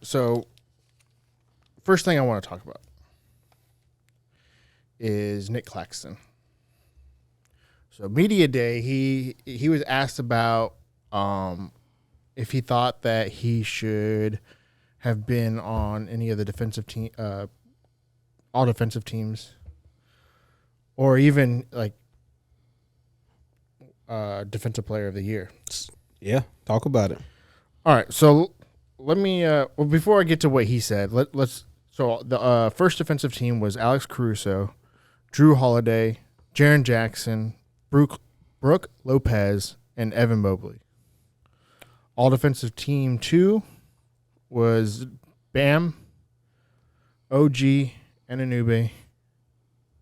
So, first thing I want to talk about is Nick Claxton. So, media day, he was asked about if he thought that he should have been on any of the defensive team, all defensive teams, or even like defensive player of the year. Yeah, talk about it. All right, so let me. Before I get to what he said, let's. So the first defensive team was Alex Caruso, Drew Holiday, Jaren Jackson, Brooke Lopez, and Evan Mobley. All defensive team 2 was Bam, OG Anunoby,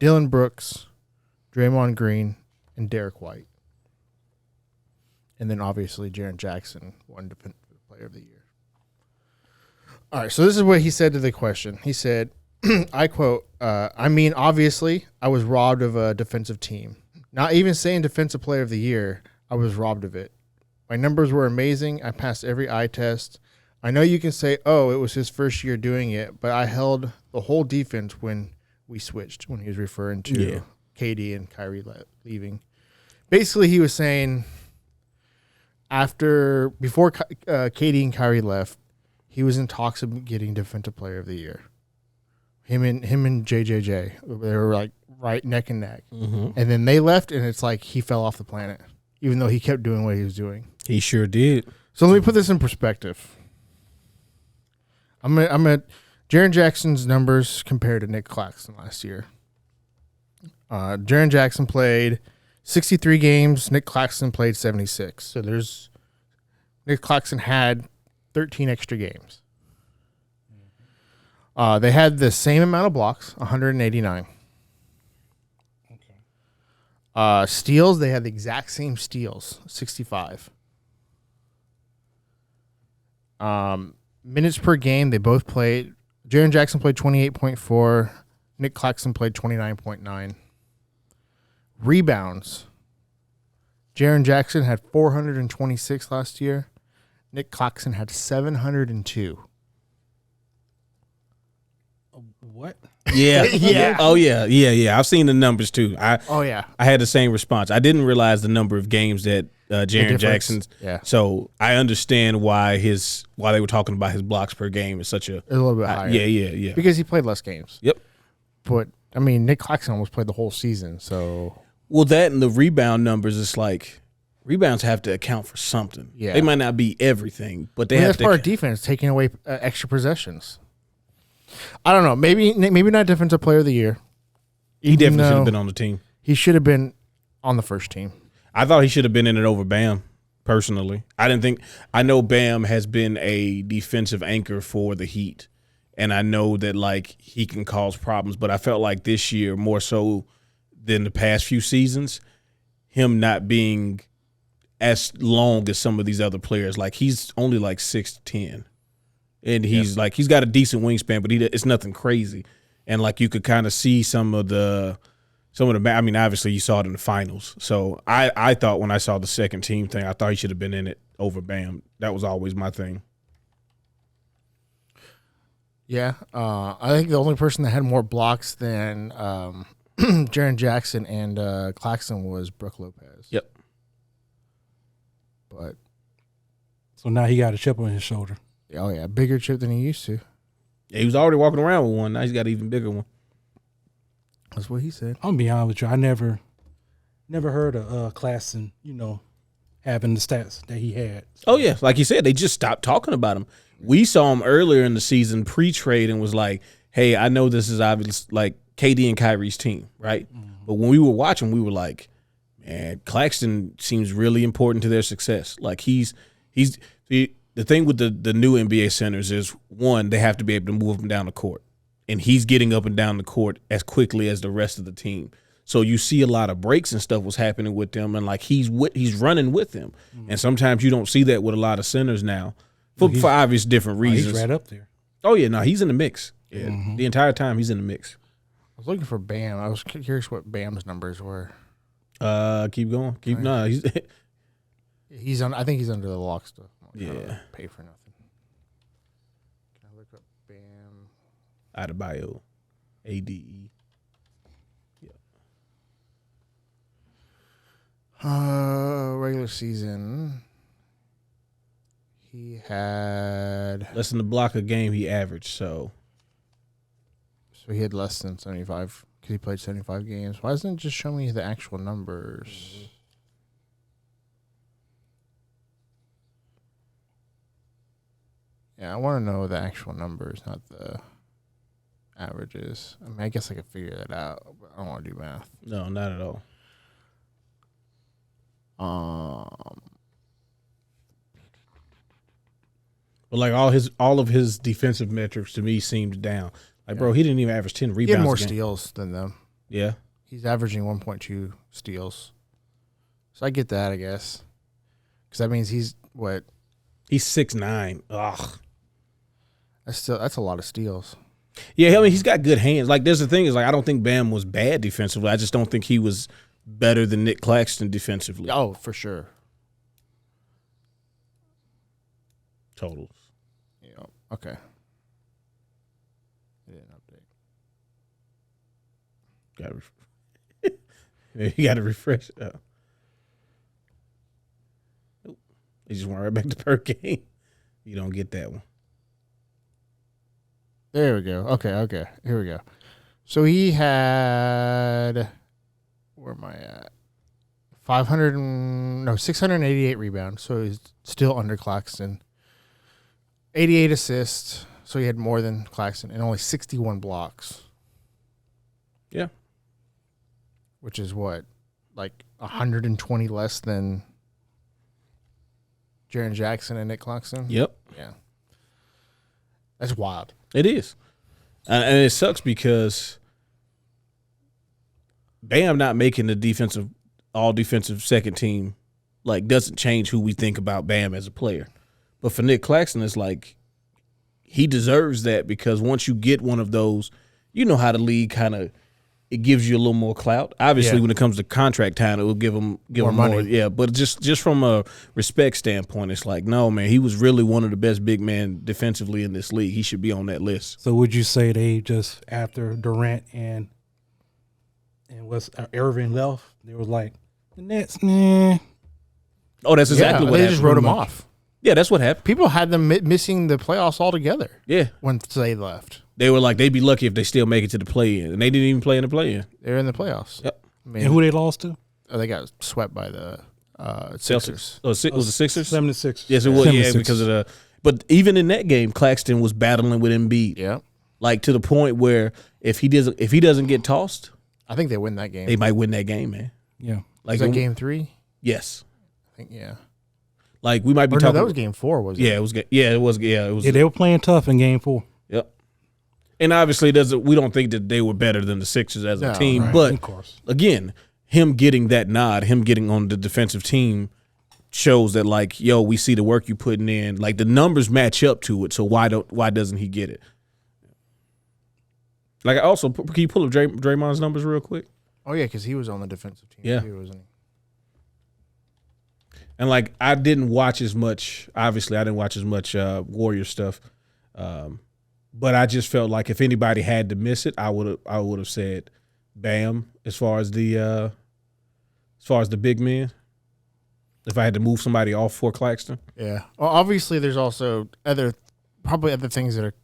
Dylan Brooks, Draymond Green, and Derek White. And then obviously Jaren Jackson won defensive player of the year. All right, so this is what he said to the question. He said, I quote, I mean, obviously, I was robbed of a defensive team. Not even saying defensive player of the year, I was robbed of it. My numbers were amazing. I passed every eye test. I know you can say, oh, it was his first year doing it, but I held the whole defense when we switched, when he was referring to KD and Kyrie leaving. Basically, he was saying before KD and Kyrie left, he was in talks of getting defensive player of the year. Him and JJJ, they were like right neck and neck. Mm-hmm. And then they left, and it's like he fell off the planet, even though he kept doing what he was doing. He sure did. So let me put this in perspective. I'm at Jaren Jackson's numbers compared to Nick Claxton last year. Jaren Jackson played 63 games. Nick Claxton played 76. So Nick Claxton had 13 extra games. They had the same amount of blocks, 189. Okay. Steals, they had the exact same steals, 65. Minutes per game, they both played. Jaren Jackson played 28.4. Nick Claxton played 29.9. Rebounds. Jaren Jackson had 426 last year. Nick Claxton had 702. What? Yeah. Yeah. Oh, yeah. I've seen the numbers, too. I had the same response. I didn't realize the number of games that Jaren Jackson's. Yeah. So I understand why they were talking about his blocks per game is such a little bit higher. Yeah. Because he played less games. Yep. But, I mean, Nick Claxton almost played the whole season, so. Well, that and the rebound numbers, it's like rebounds have to account for something. Yeah. They might not be everything, but they have that's to. part of defense, taking away extra possessions. I don't know. Maybe not defensive player of the year. He definitely should have been on the team. He should have been on the first team. I thought he should have been in it over Bam, personally. I know Bam has been a defensive anchor for the Heat, and I know that, like, he can cause problems, but I felt like this year, more so than the past few seasons, him not being as long as some of these other players. Like, he's only like 6'10", and he's he's got a decent wingspan, but it's nothing crazy. And like you could kind of see some of the. I mean, obviously you saw it in the finals. So I thought when I saw the second team thing, I thought he should have been in it over Bam. That was always my thing. Yeah, I think the only person that had more blocks than Jaren Jackson and Claxton was Brooke Lopez. Yep. But so now he got a chip on his shoulder. Oh yeah, bigger chip than he used to. Yeah, he was already walking around with one. Now he's got an even bigger one. That's what he said. I'm gonna be honest with you. I never heard of Claxton, having the stats that he had. So. Oh yeah, like you said, they just stopped talking about him. We saw him earlier in the season pre-trade and was like, "Hey, I know this is obviously like KD and Kyrie's team, right?" Mm-hmm. But when we were watching, we were like, "Man, Claxton seems really important to their success." Like he's the thing with the new NBA centers is, one, they have to be able to move him down the court. And he's getting up and down the court as quickly as the rest of the team. So you see a lot of breaks and stuff was happening with them, and like he's running with them. Mm-hmm. And sometimes you don't see that with a lot of centers now for obvious different reasons. He's right up there. Oh, yeah, no, he's in the mix. Yeah, mm-hmm. The entire time he's in the mix. I was looking for Bam. I was curious what Bam's numbers were. Keep going. He's on. I think he's under the lock stuff. Yeah. Pay for nothing. look up Bam. Adebayo. ADE. Regular season. He had Less than a block a game he averaged, so he had less than 75 because he played 75 games. Why doesn't it just show me the actual numbers? Yeah, I want to know the actual numbers, not the averages. I mean, I guess I could figure that out, but I don't want to do math. no, not at all. But like all of his defensive metrics to me seemed down. Like, bro, he didn't even average 10 rebounds. He had more a game. steals than them. Yeah. He's averaging 1.2 steals. So I get that, I guess. Because that means he's what? He's 6'9". Ugh. That's a lot of steals. Yeah, I mean, he's got good hands. Like, there's the thing is, like, I don't think Bam was bad defensively. I just don't think he was better than Nick Claxton defensively. Oh, for sure. Totals. Yeah. Okay. It didn't update. You got to refresh. Nope. He just went right back to per game. You don't get that one. There we go. Okay. Here we go. So he had, where am I at? 688 rebounds. So he's still under Claxton. 88 assists. So he had more than Claxton and only 61 blocks. Yeah. Which is what? Like 120 less than Jaren Jackson and Nick Claxton? Yep. Yeah. That's wild. It is. And it sucks because Bam not making the all defensive second team like doesn't change who we think about Bam as a player. But for Nick Claxton, it's like he deserves that because once you get one of those, you know how the league kind of it gives you a little more clout. Obviously, when it comes to contract time, it will give him More money. more. Yeah, but just from a respect standpoint, it's like, no, man, he was really one of the best big men defensively in this league. He should be on that list. So would you say they just after Durant and what's Irving left, they were like the Nets, nah. Oh, that's exactly what they happened. just wrote him off. Yeah, that's what happened. People had them missing the playoffs altogether. Yeah. Once they left. They were like, they'd be lucky if they still make it to the play-in. And they didn't even play in the play-in. They were in the playoffs. Yep. I mean, And who they lost to? they got swept by the Celtics. Sixers. Oh, was it Sixers? 76. Yes, it was. Yeah, 76. because of the – but even in that game, Claxton was battling with Embiid. Yeah. Like to the point where if he doesn't get tossed, I think they win that game. they might win that game, man. Yeah. Like Was that game 3? Yes. I think, yeah. Like we might be Or no, talking. that was game 4, was it? Yeah, it was. Yeah, it was. Yeah, it was. Yeah, they were playing tough in game 4. Yep. And obviously, we don't think that they were better than the Sixers as a No, team. right. But Of course. again, him getting that nod, him getting on the defensive team, shows that like, yo, we see the work you putting in. Like the numbers match up to it. So why doesn't he get it? Like also, can you pull up Draymond's numbers real quick? Oh, yeah, because he was on the defensive team Yeah. too, wasn't he? And like I didn't watch as much. Obviously, I didn't watch as much Warrior stuff. But I just felt like if anybody had to miss it, I would have said Bam as far as the big men. If I had to move somebody off for Claxton. Yeah. Well, obviously, there's also probably other things that are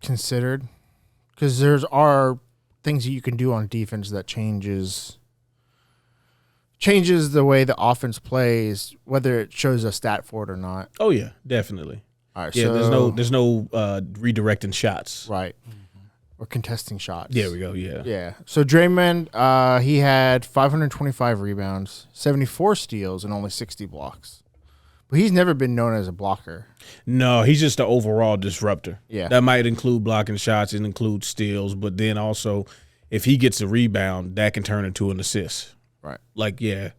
considered because are things that you can do on defense that changes the way the offense plays, whether it shows a stat for it or not. Oh yeah, definitely. All right. Yeah, so, there's no redirecting shots. right. Or contesting shots. There we go. Yeah. Yeah. So Draymond, he had 525 rebounds, 74 steals, and only 60 blocks. But he's never been known as a blocker. No, he's just an overall disruptor. Yeah. That might include blocking shots and include steals, but then also if he gets a rebound, that can turn into an assist. Right. Like, yeah.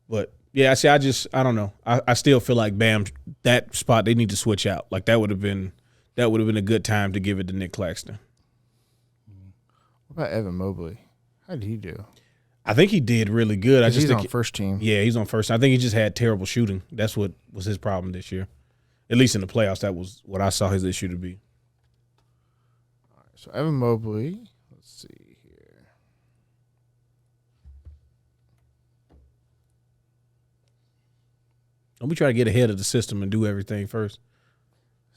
But yeah, I don't know. I still feel like Bam, that spot they need to switch out. Like that would have been a good time to give it to Nick Claxton. What about Evan Mobley? How did he do? I think he did really good. I just He's think on first team. Yeah, he's on first. I think he just had terrible shooting. That's what was his problem this year. At least in the playoffs, that was what I saw his issue to be. So Evan Mobley. Let's see here. Don't be trying to get ahead of the system and do everything first.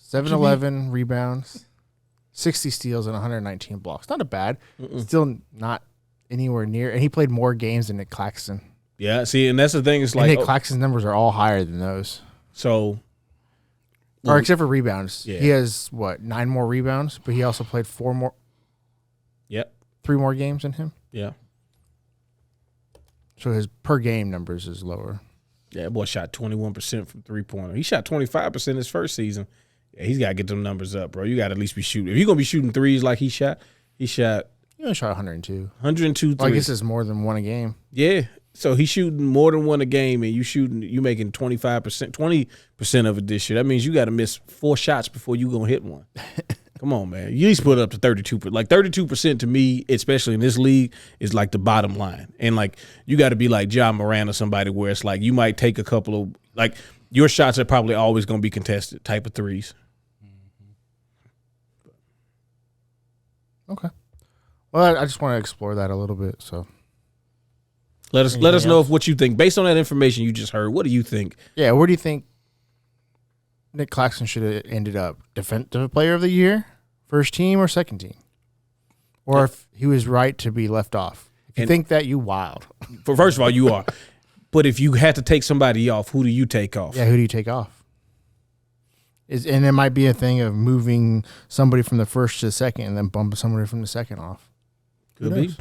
7-11 rebounds, 60 steals, and 119 blocks. Not a bad. Still not anywhere near. And he played more games than Nick Claxton. Yeah, see, and that's the thing. It's And like Nick Claxton's numbers are all higher than those. so. Or except for rebounds. Yeah. He has, 9 more rebounds, but he also played 3 more games than him. Yeah. So his per game numbers is lower. Yeah, that boy shot 21% from 3-pointer. He shot 25% his first season. Yeah, he's got to get them numbers up, bro. You got to at least be shooting. If you're going to be shooting threes like he shot He only shot 102. 102 threes. Well, I guess it's more than one a game. Yeah. So he's shooting more than one a game, and you making 25%, 20% of it this year. That means you got to miss 4 shots before you going to hit one. Come on, man. You at least put it up to 32%. Like 32% to me, especially in this league, is like the bottom line. And like you got to be like John Moran or somebody where it's like you might take a couple of like your shots are probably always going to be contested type of threes. Okay. Well, I just want to explore that a little bit. So Let us know if what you think based on that information you just heard. What do you think? yeah, where do you think Nick Claxton should have ended up? Defensive Player of the Year, first team, or second team? Or if he was right to be left off? If you think that, you wild. First of all, you are. But if you had to take somebody off, who do you take off? Yeah, who do you take off? And it might be a thing of moving somebody from the first to the second and then bumping somebody from the second off. Could be.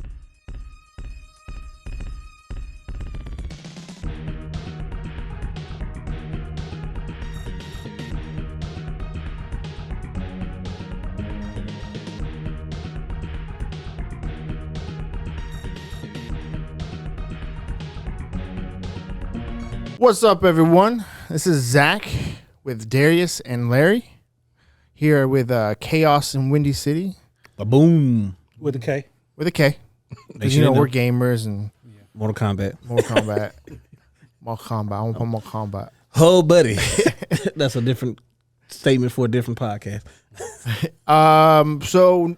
What's up, everyone? This is Zach with Darius and Larry here with Chaos in Windy City. Boom. With a K. With a K. Because, we're gamers and Mortal Kombat. Mortal Kombat. Mortal Kombat. I want to put Mortal Kombat. Oh, buddy. That's a different statement for a different podcast. So,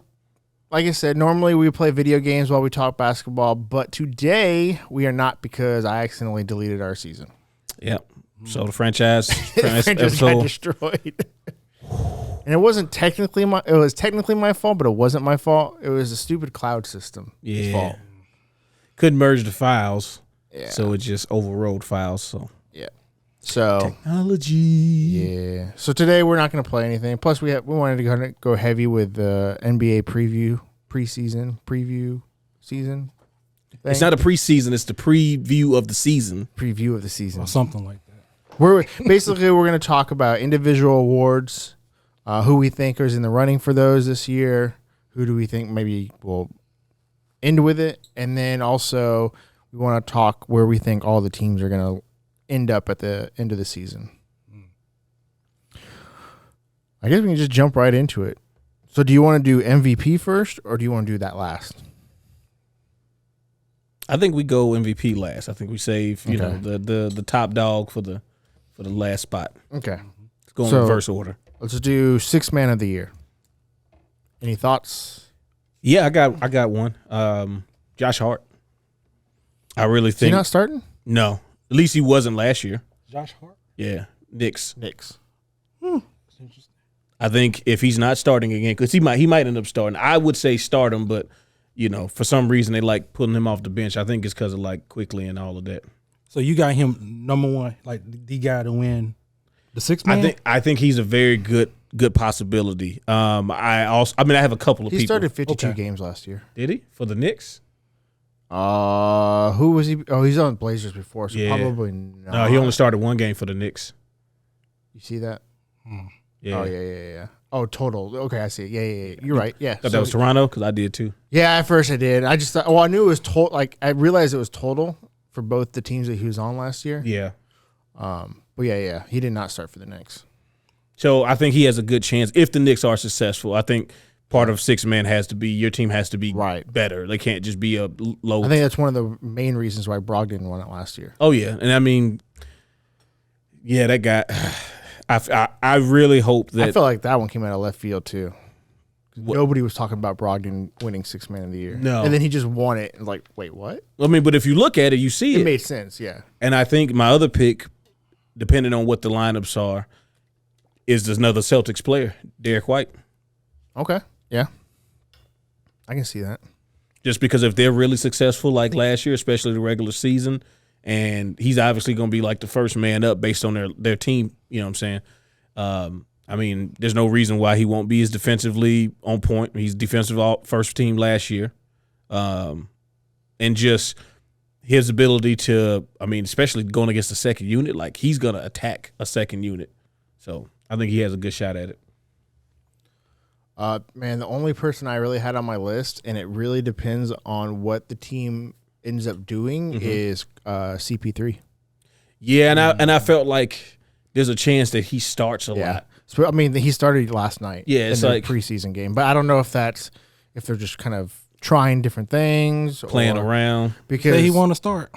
like I said, normally we play video games while we talk basketball, but today we are not because I accidentally deleted our season. Yep. So the franchise Franchise got episode. destroyed. And it wasn't technically my. It was technically my fault, but it wasn't my fault. It was a stupid cloud system. Yeah. Fault. Couldn't merge the files. Yeah. So it just overrode files. So Yeah. So technology. yeah. So today we're not going to play anything. Plus we wanted to go heavy with the NBA preseason preview season. It's not a preseason. It's the preview of the season. Preview of the season. Or something like that. We're going to talk about individual awards, who we think is in the running for those this year, who do we think maybe will end with it, and then also we want to talk where we think all the teams are going to end up at the end of the season. I guess we can just jump right into it. So do you want to do MVP first, or do you want to do that last? I think we go MVP last. I think we save Okay. the top dog for the last spot. Okay. Let's go in So- reverse order. Let's do 6th man of the year. Any thoughts? Yeah, I got one. Josh Hart. I really Is he think not starting? no. At least he wasn't last year. Josh Hart. Yeah, Knicks. Knicks. That's interesting. I think if he's not starting again, because he might end up starting. I would say start him, but for some reason they like pulling him off the bench. I think it's because of like Quickly and all of that. So you got him number one, like the guy to win the 6th man? I think he's a very good possibility. I have a couple of He people. started 52 Okay. games last year. Did he for the Knicks? Who was he? Oh, he's on Blazers before, so Yeah. probably not. No, he only started one game for the Knicks. You see that? Yeah. Oh, yeah. Oh, total. Okay, I see. Yeah. You're right. Yeah. Thought that was Toronto because I did too. Yeah, at first I did. I just thought, I knew it was total. Like, I realized it was total for both the teams that he was on last year. Yeah. But yeah. He did not start for the Knicks. So I think he has a good chance if the Knicks are successful. I think part of 6 man has to be your team has to be Right. better. They can't just be a low. I think that's one of the main reasons why Brogdon won it last year. Oh yeah, and I mean, yeah, that guy. I really hope that I feel like that one came out of left field too. Nobody was talking about Brogdon winning Sixth Man of the Year. No. And then he just won it. And like, wait, what? I mean, but if you look at it, you see It made sense, yeah. And I think my other pick, depending on what the lineups are, is another Celtics player, Derek White. Okay, yeah. I can see that. Just because if they're really successful like last year, especially the regular season, and he's obviously going to be like the first man up based on their team, you know what I'm saying? I mean, there's no reason why he won't be as defensively on point. He's defensive first team last year. And just his ability to, I mean, especially going against the second unit, like he's going to attack a second unit. So I think he has a good shot at it. Man, the only person I really had on my list, and it really depends on what the team ends up doing, is CP3. Yeah, and I felt like there's a chance that he starts a lot. So, I mean, he started last night. Yeah, it's in the like preseason game, but I don't know if they're just kind of trying different things, playing around because he want to start.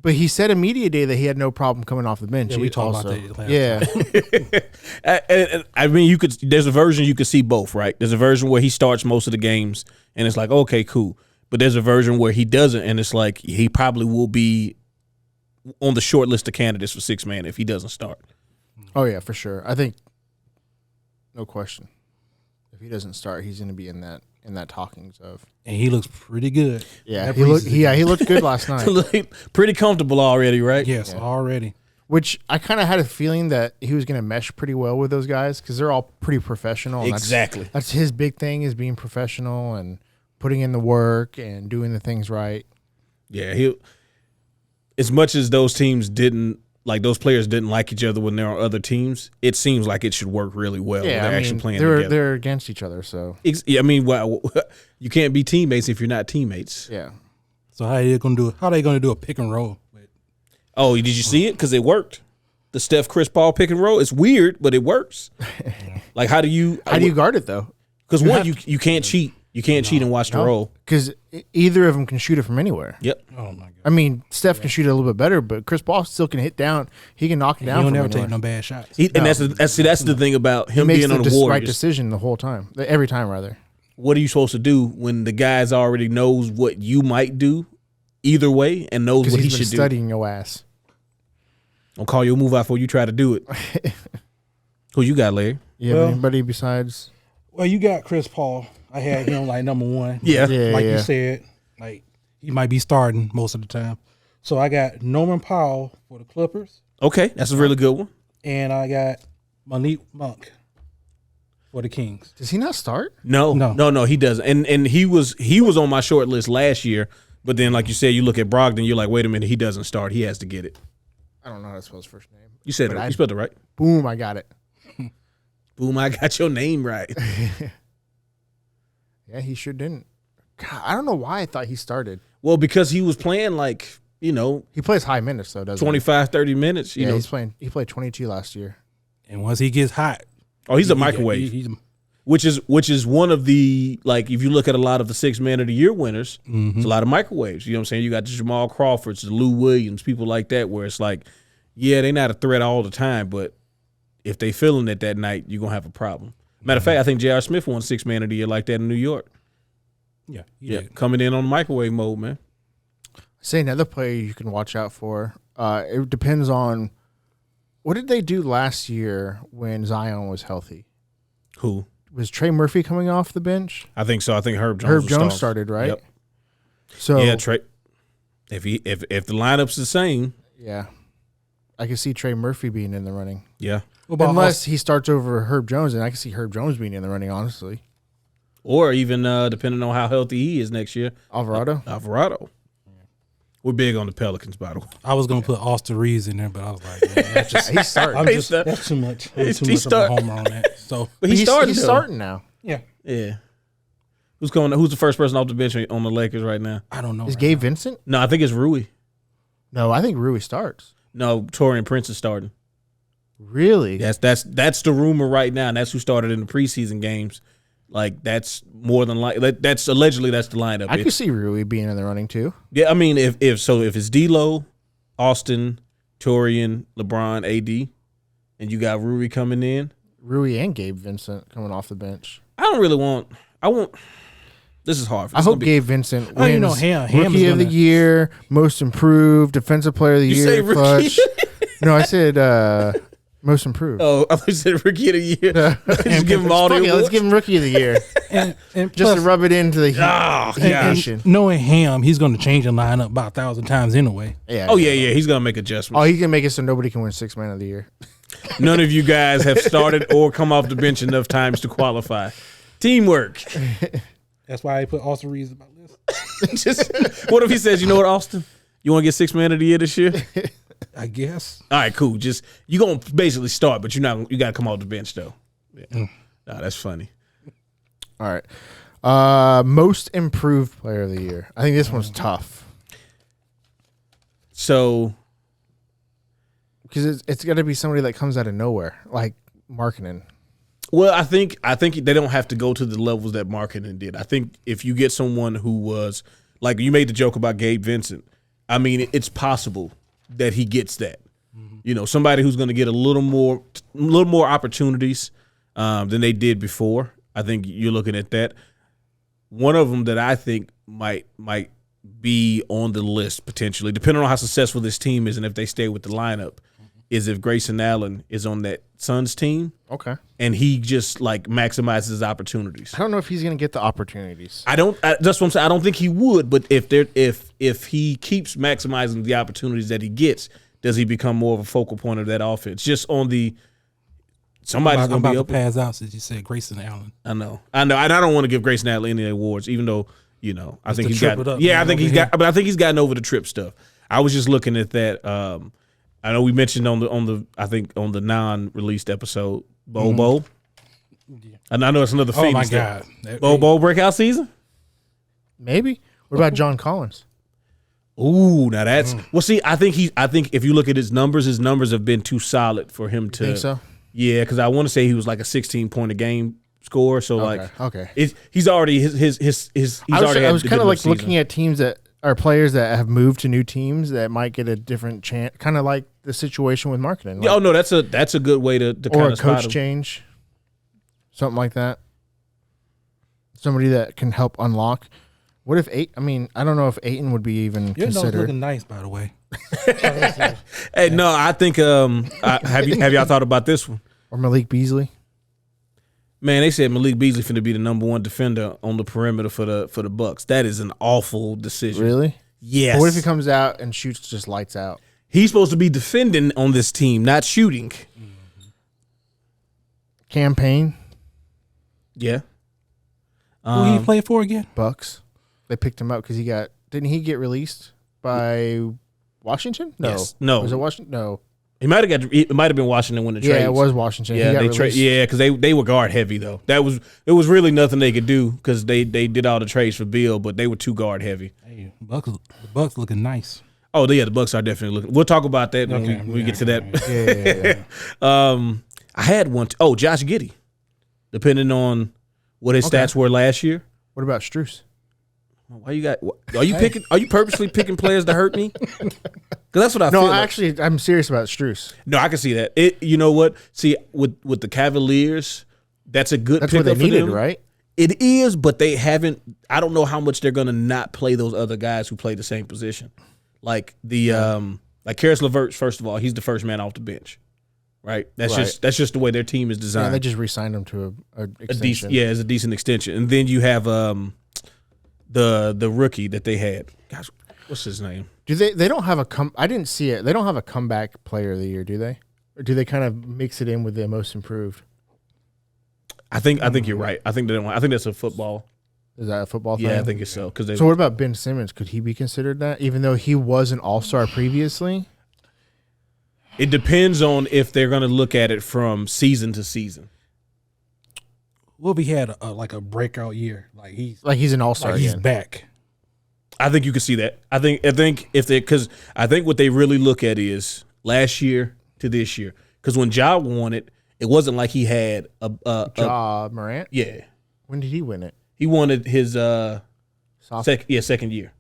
But he said in media day that he had no problem coming off the bench. Yeah, we talked about that last Yeah, I mean, there's a version you could see both, right? There's a version where he starts most of the games, and it's like, okay, cool. But there's a version where he doesn't, and it's like he probably will be on the short list of candidates for Sixth Man if he doesn't start. Oh yeah, for sure. I think no question. If he doesn't start, he's going to be in that talkings of. And he looks pretty good. Yeah, he looked good last night. Pretty comfortable already, right? Yes, already. Which I kind of had a feeling that he was going to mesh pretty well with those guys because they're all pretty professional. And Exactly. That's his big thing, is being professional and putting in the work and doing the things right. Yeah, as much as those teams those players didn't like each other when they're on other teams, it seems like it should work really well. Yeah, they're actually playing they're together. They're against each other, so. I mean, well, you can't be teammates if you're not teammates. Yeah. So how are they going to do a pick and roll? Oh, did you see it? Because it worked. The Steph Chris Paul pick and roll. It's weird, but it works. Like, how do you guard it though? Because you can't cheat. You can't cheat and watch the roll. Because either of them can shoot it from anywhere. Yep. Oh my god! I mean, Steph can shoot it a little bit better, but Chris Paul still can hit down. He can knock it down. He'll from never anywhere. take no bad shots. And that's the thing about him He makes being on the right Warriors. decision the whole time, every time rather. What are you supposed to do when the guys already knows what you might do either way and knows Because what he he's been should do? studying your ass. I'll call your move out before you try to do it. Who you got, Larry? You have anybody besides? Well, you got Chris Paul. I had him like number one. Yeah. Like you said, like he might be starting most of the time. So I got Norman Powell for the Clippers, Okay, that's a really good one. and I got Malik Monk for the Kings. Does he not start? No, he doesn't. And he was on my short list last year, but then like you said, you look at Brogdon, you're like, wait a minute, he doesn't start. He has to get it. I don't know how to spell his first name. You said it. You spelled it right. Boom, I got it. Boom, I got your name right. Yeah, he sure didn't. God, I don't know why I thought he started. Well, because he was playing He plays high minutes though, doesn't 25, 30 minutes. he? Yeah, he played 22 last year. And once he gets hot, He's a microwave. Which is one of the, like, if you look at a lot of the Sixth Man of the Year winners, it's a lot of microwaves. You know what I'm saying? You got the Jamal Crawfords, the Lou Williams, people like that, where it's like, yeah, they're not a threat all the time, but if they feeling it that night, you're going to have a problem. Matter of fact, I think J.R. Smith won Sixth Man of the Year like that in New York. Yeah, Coming in on microwave mode, man. Say another player you can watch out for. It depends on what did they do last year when Zion was healthy. Who? Was Trey Murphy coming off the bench? I think so. I think Herb Jones started, right? Yep. So yeah, Trey. If the lineup's the same, yeah, I can see Trey Murphy being in the running. yeah. Unless he starts over Herb Jones, and I can see Herb Jones being in the running, honestly. Or even depending on how healthy he is next year, Alvarado. We're big on the Pelicans, by the way. I was gonna put Austin Reeves in there, but I was like, yeah, that's just He's starting. that's too much. Too much of a homer on that. So But He's starting. starting now. yeah, Yeah. Who's the first person off the bench on the Lakers right now? I don't know. Is Gabe Vincent? No, I think it's Rui. No, I think Rui starts. No, Torian Prince is starting. Really? That's the rumor right now, and that's who started in the preseason games. Like that's more than that's allegedly that's the lineup. I could see Rui being in the running too. Yeah, I mean if it's D'Lo, Austin, Torian, LeBron, AD, and you got Rui coming in, Rui and Gabe Vincent coming off the bench. I don't really want. I won't. This is hard. I hope Gabe Vincent wins Ham Rookie of the Year, Most Improved, Defensive Player of the Year. Say Rookie? No, I said Most Improved. Oh, I thought you said Rookie of the Year. Just give him all the awards. Let's give him Rookie of the Year. and Just plus, to rub it into the and knowing Ham, he's going to change the lineup about 1,000 times anyway. Yeah. Oh, yeah. He's going to make adjustments. Oh, he's going to make it so nobody can win Sixth Man of the Year. None of you guys have started or come off the bench enough times to qualify. Teamwork. That's why I put Austin Reeves on my list. Just, what if he says, you know what, Austin? You want to get Sixth Man of the Year this year? I guess. All right, cool. Just you're gonna basically start, but you got to come off the bench though. Yeah. Nah, that's funny. All right. Most Improved Player of the Year. I think this one's tough. So, because it's got to be somebody that comes out of nowhere, like Markkanen. well, I think they don't have to go to the levels that Markkanen did. I think if you get someone who was like you made the joke about Gabe Vincent. I mean, it's possible that he gets that. You know, somebody who's going to get a little more opportunities than they did before. I think you're looking at that. One of them that I think might be on the list potentially, depending on how successful this team is and if they stay with the lineup, is if Grayson Allen is on that Suns team. Okay. And he just like maximizes his opportunities. I don't know if he's going to get the opportunities. That's what I'm saying. I don't think he would, but if he keeps maximizing the opportunities that he gets, does he become more of a focal point of that offense? Just on the somebody's going to be up. up. To pass out since you said Grayson Allen. I know. And I don't want to give Grayson Allen any awards, even though I think he's got. I think he's got. But I think he's gotten over the trip stuff. I was just looking at that. I know we mentioned on the non-released episode, Bobo. Yeah. And I know it's another famous. Oh my God, Bobo breakout season. Maybe. What about John Collins? Ooh, now that's well. See, I think if you look at his numbers have been too solid for him to. Think so? Yeah, because I want to say he was like a 16-point a game scorer. So okay, he's already he's already. I was kind of like looking at teams that are players that have moved to new teams that might get a different chance, kind of like the situation with Markkanen. Like, oh no, that's a good way to kind of or a coach change, something like that. Somebody that can help unlock. What if I don't know if Ayton would be even considered. Looking nice, by the way. Hey, no, I think have y'all thought about this one? Or Malik Beasley? Man, they said Malik Beasley finna be the number one defender on the perimeter for the Bucks. That is an awful decision. Really? Yes. But what if he comes out and shoots just lights out? He's supposed to be defending on this team, not shooting. Campaign? Yeah. Who he played for again? Bucks. They picked him up because didn't he get released by Washington? No. Yes. No. Was it Washington? No. It might have been Washington when the trade. Yeah, it was Washington. Yeah, because they were guard heavy though. It was really nothing they could do because they did all the trades for Bill, but they were too guard heavy. Hey, the Bucks looking nice. Oh yeah, the Bucks are definitely looking. We'll talk about that when we get to that. Yeah. I had one. Josh Giddey, depending on what his stats were last year. What about Strus? Why you got? Are you picking? Are you purposely picking players to hurt me? Because that's what I feel. No, actually, I'm serious about Strus. No, I can see that. You know what? See, with the Cavaliers, that's a good. That's what they needed, right? It is, but they haven't. I don't know how much they're gonna not play those other guys who play the same position. Like like Karis LeVert. First of all, he's the first man off the bench, right? That's just the way their team is designed. Yeah, they just re-signed him to a extension. It's a decent extension. And then you have the rookie that they had. Gosh, what's his name? Do they don't have I didn't see it. They don't have a comeback player of the year, do they? Or do they kind of mix it in with the most improved? I think you're right. I think they don't. I think that's a football. Is that a football thing? Yeah, I think it's so. So what about Ben Simmons? Could he be considered that, even though he was an all-star previously? It depends on if they're going to look at it from season to season. Well, he had a breakout year. He's an all-star. He's back. I think you can see that. I think I think what they really look at is last year to this year. Because when Ja won it, it wasn't like he had Ja Morant. Yeah. When did he win it? He wanted his second year.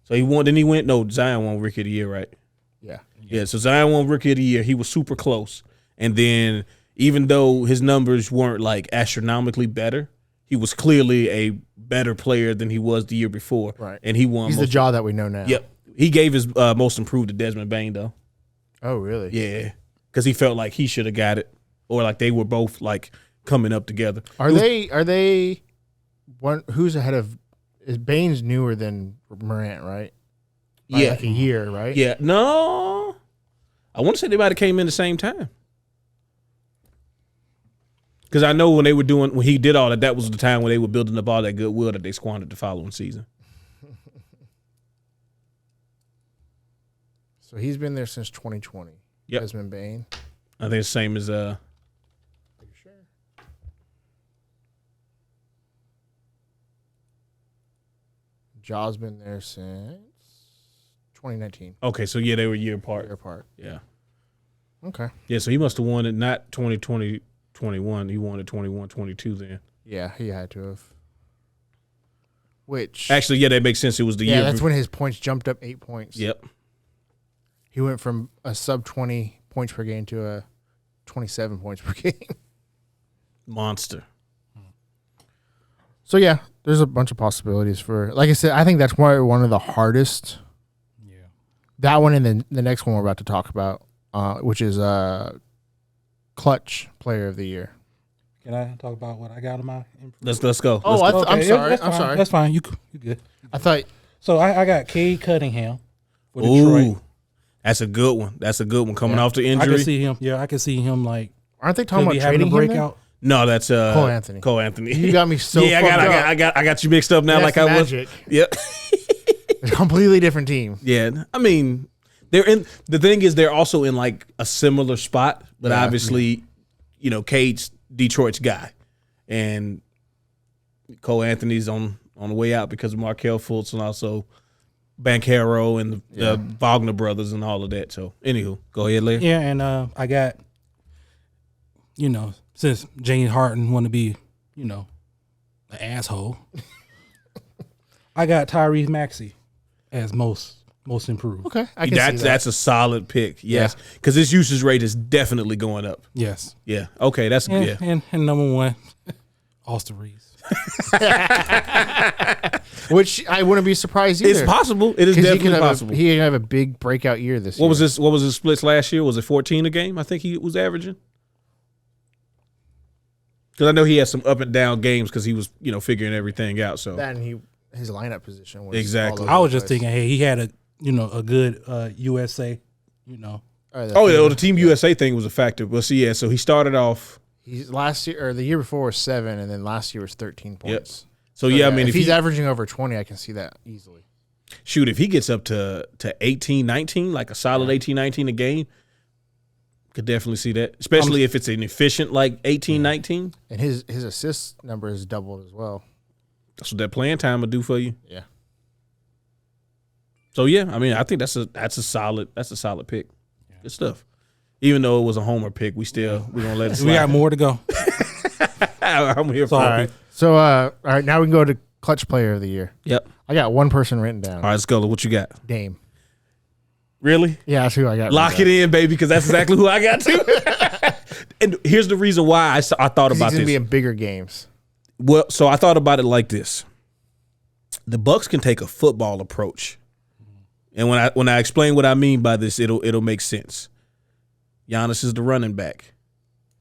So he won. Then he went. No, Zion won Rookie of the Year, right? Yeah. Yeah. So Zion won Rookie of the Year. He was super close. And then even though his numbers weren't like astronomically better, he was clearly a better player than he was the year before. Right. And he won. He's the jaw that we know now. Yep. He gave his most improved to Desmond Bain, though. Oh, really? Yeah. Because he felt like he should have got it. Or like they were both like coming up together. Are they one who's ahead of is Bain's newer than Morant, right? By Yeah. like a year, right? Yeah. No. I want to say they might have came in the same time. Because I know when he did all that was the time when they were building up all that goodwill that they squandered the following season. So he's been there since 2020. Yep. Desmond Bain. I think it's the same as Are you sure? Jaw's been there since 2019. okay, so yeah, they were a year apart. Year apart. Yeah. Okay. Yeah, so he must have won it not 2020, 21. He won it 21, 22 then. Yeah, he had to have. Which Actually, yeah, that makes sense. It was the year. yeah, that's when his points jumped up 8 points. Yep. He went from a sub 20 points per game to a 27 points per game. Monster. So yeah, there's a bunch of possibilities for. Like I said, I think that's one of the hardest. Yeah. That one and then the next one we're about to talk about, which is clutch player of the year. Can I talk about what I got in my? Let's go. Oh, Let's go. I'm sorry. That's I'm fine. sorry. That's fine. You good? I thought So I got Cade Cunningham for Detroit. Ooh, that's a good one. That's a good one coming off the I injury. can see him. Yeah, I can see him like aren't they talking could about be having a trading him? breakout. No, that's Cole Anthony. Cole Anthony. You got me so. yeah, fucked up. I got you mixed up now. That's like I was. Magic. Yep. It's a completely different team. Yeah, I mean, they're in. The thing is, they're also in like a similar spot, but Yeah. obviously, Cade's Detroit's guy, and Cole Anthony's on the way out because of Markelle Fultz and also Banchero and the Wagner brothers and all of that. So, anywho, go ahead, Larry. Yeah, and I got, since James Harden want to be, an asshole, I got Tyrese Maxey as most improved. Okay, I can see that. That's a solid pick. Yes, because his usage rate is definitely going up. Yes. Yeah. Okay, that's And, yeah. and number one, Austin Reeves. Which I wouldn't be surprised either. It's possible. It is 'Cause definitely possible. He could have a big breakout year this year. What was his splits last year? Was it 14 a game? I think he was averaging. Because I know he had some up and down games because he was, figuring everything out. So That and his lineup position was Exactly. all over I was the just place. thinking, hey, he had a good USA, the Team USA thing was a factor. But see, yeah, so he started off. He's last year or the year before was 7, and then last year was 13 points. So yeah, I mean, if he's averaging over 20, I can see that easily. if he gets up to 18, 19, like a solid 18, 19 a game, could definitely see that. Especially if it's an efficient like 18, 19. And his assist number has doubled as well. That's what that playing time will do for you. Yeah. So yeah, I mean, I think that's a solid pick. Good stuff. Even though it was a homer pick, we're gonna let it slide. We got more to go. I'm here for All it. right. So all right, now we can go to clutch player of the year. Yep. I got one person written down. All right, let's go. What you got? Dame. Really? Yeah, that's who I got. Lock it in, baby, because that's exactly who I got too. And here's the reason why I thought He's about going to this. be in bigger games. Well, so I thought about it like this: the Bucks can take a football approach, and when I explain what I mean by this, it'll make sense. Giannis is the running back.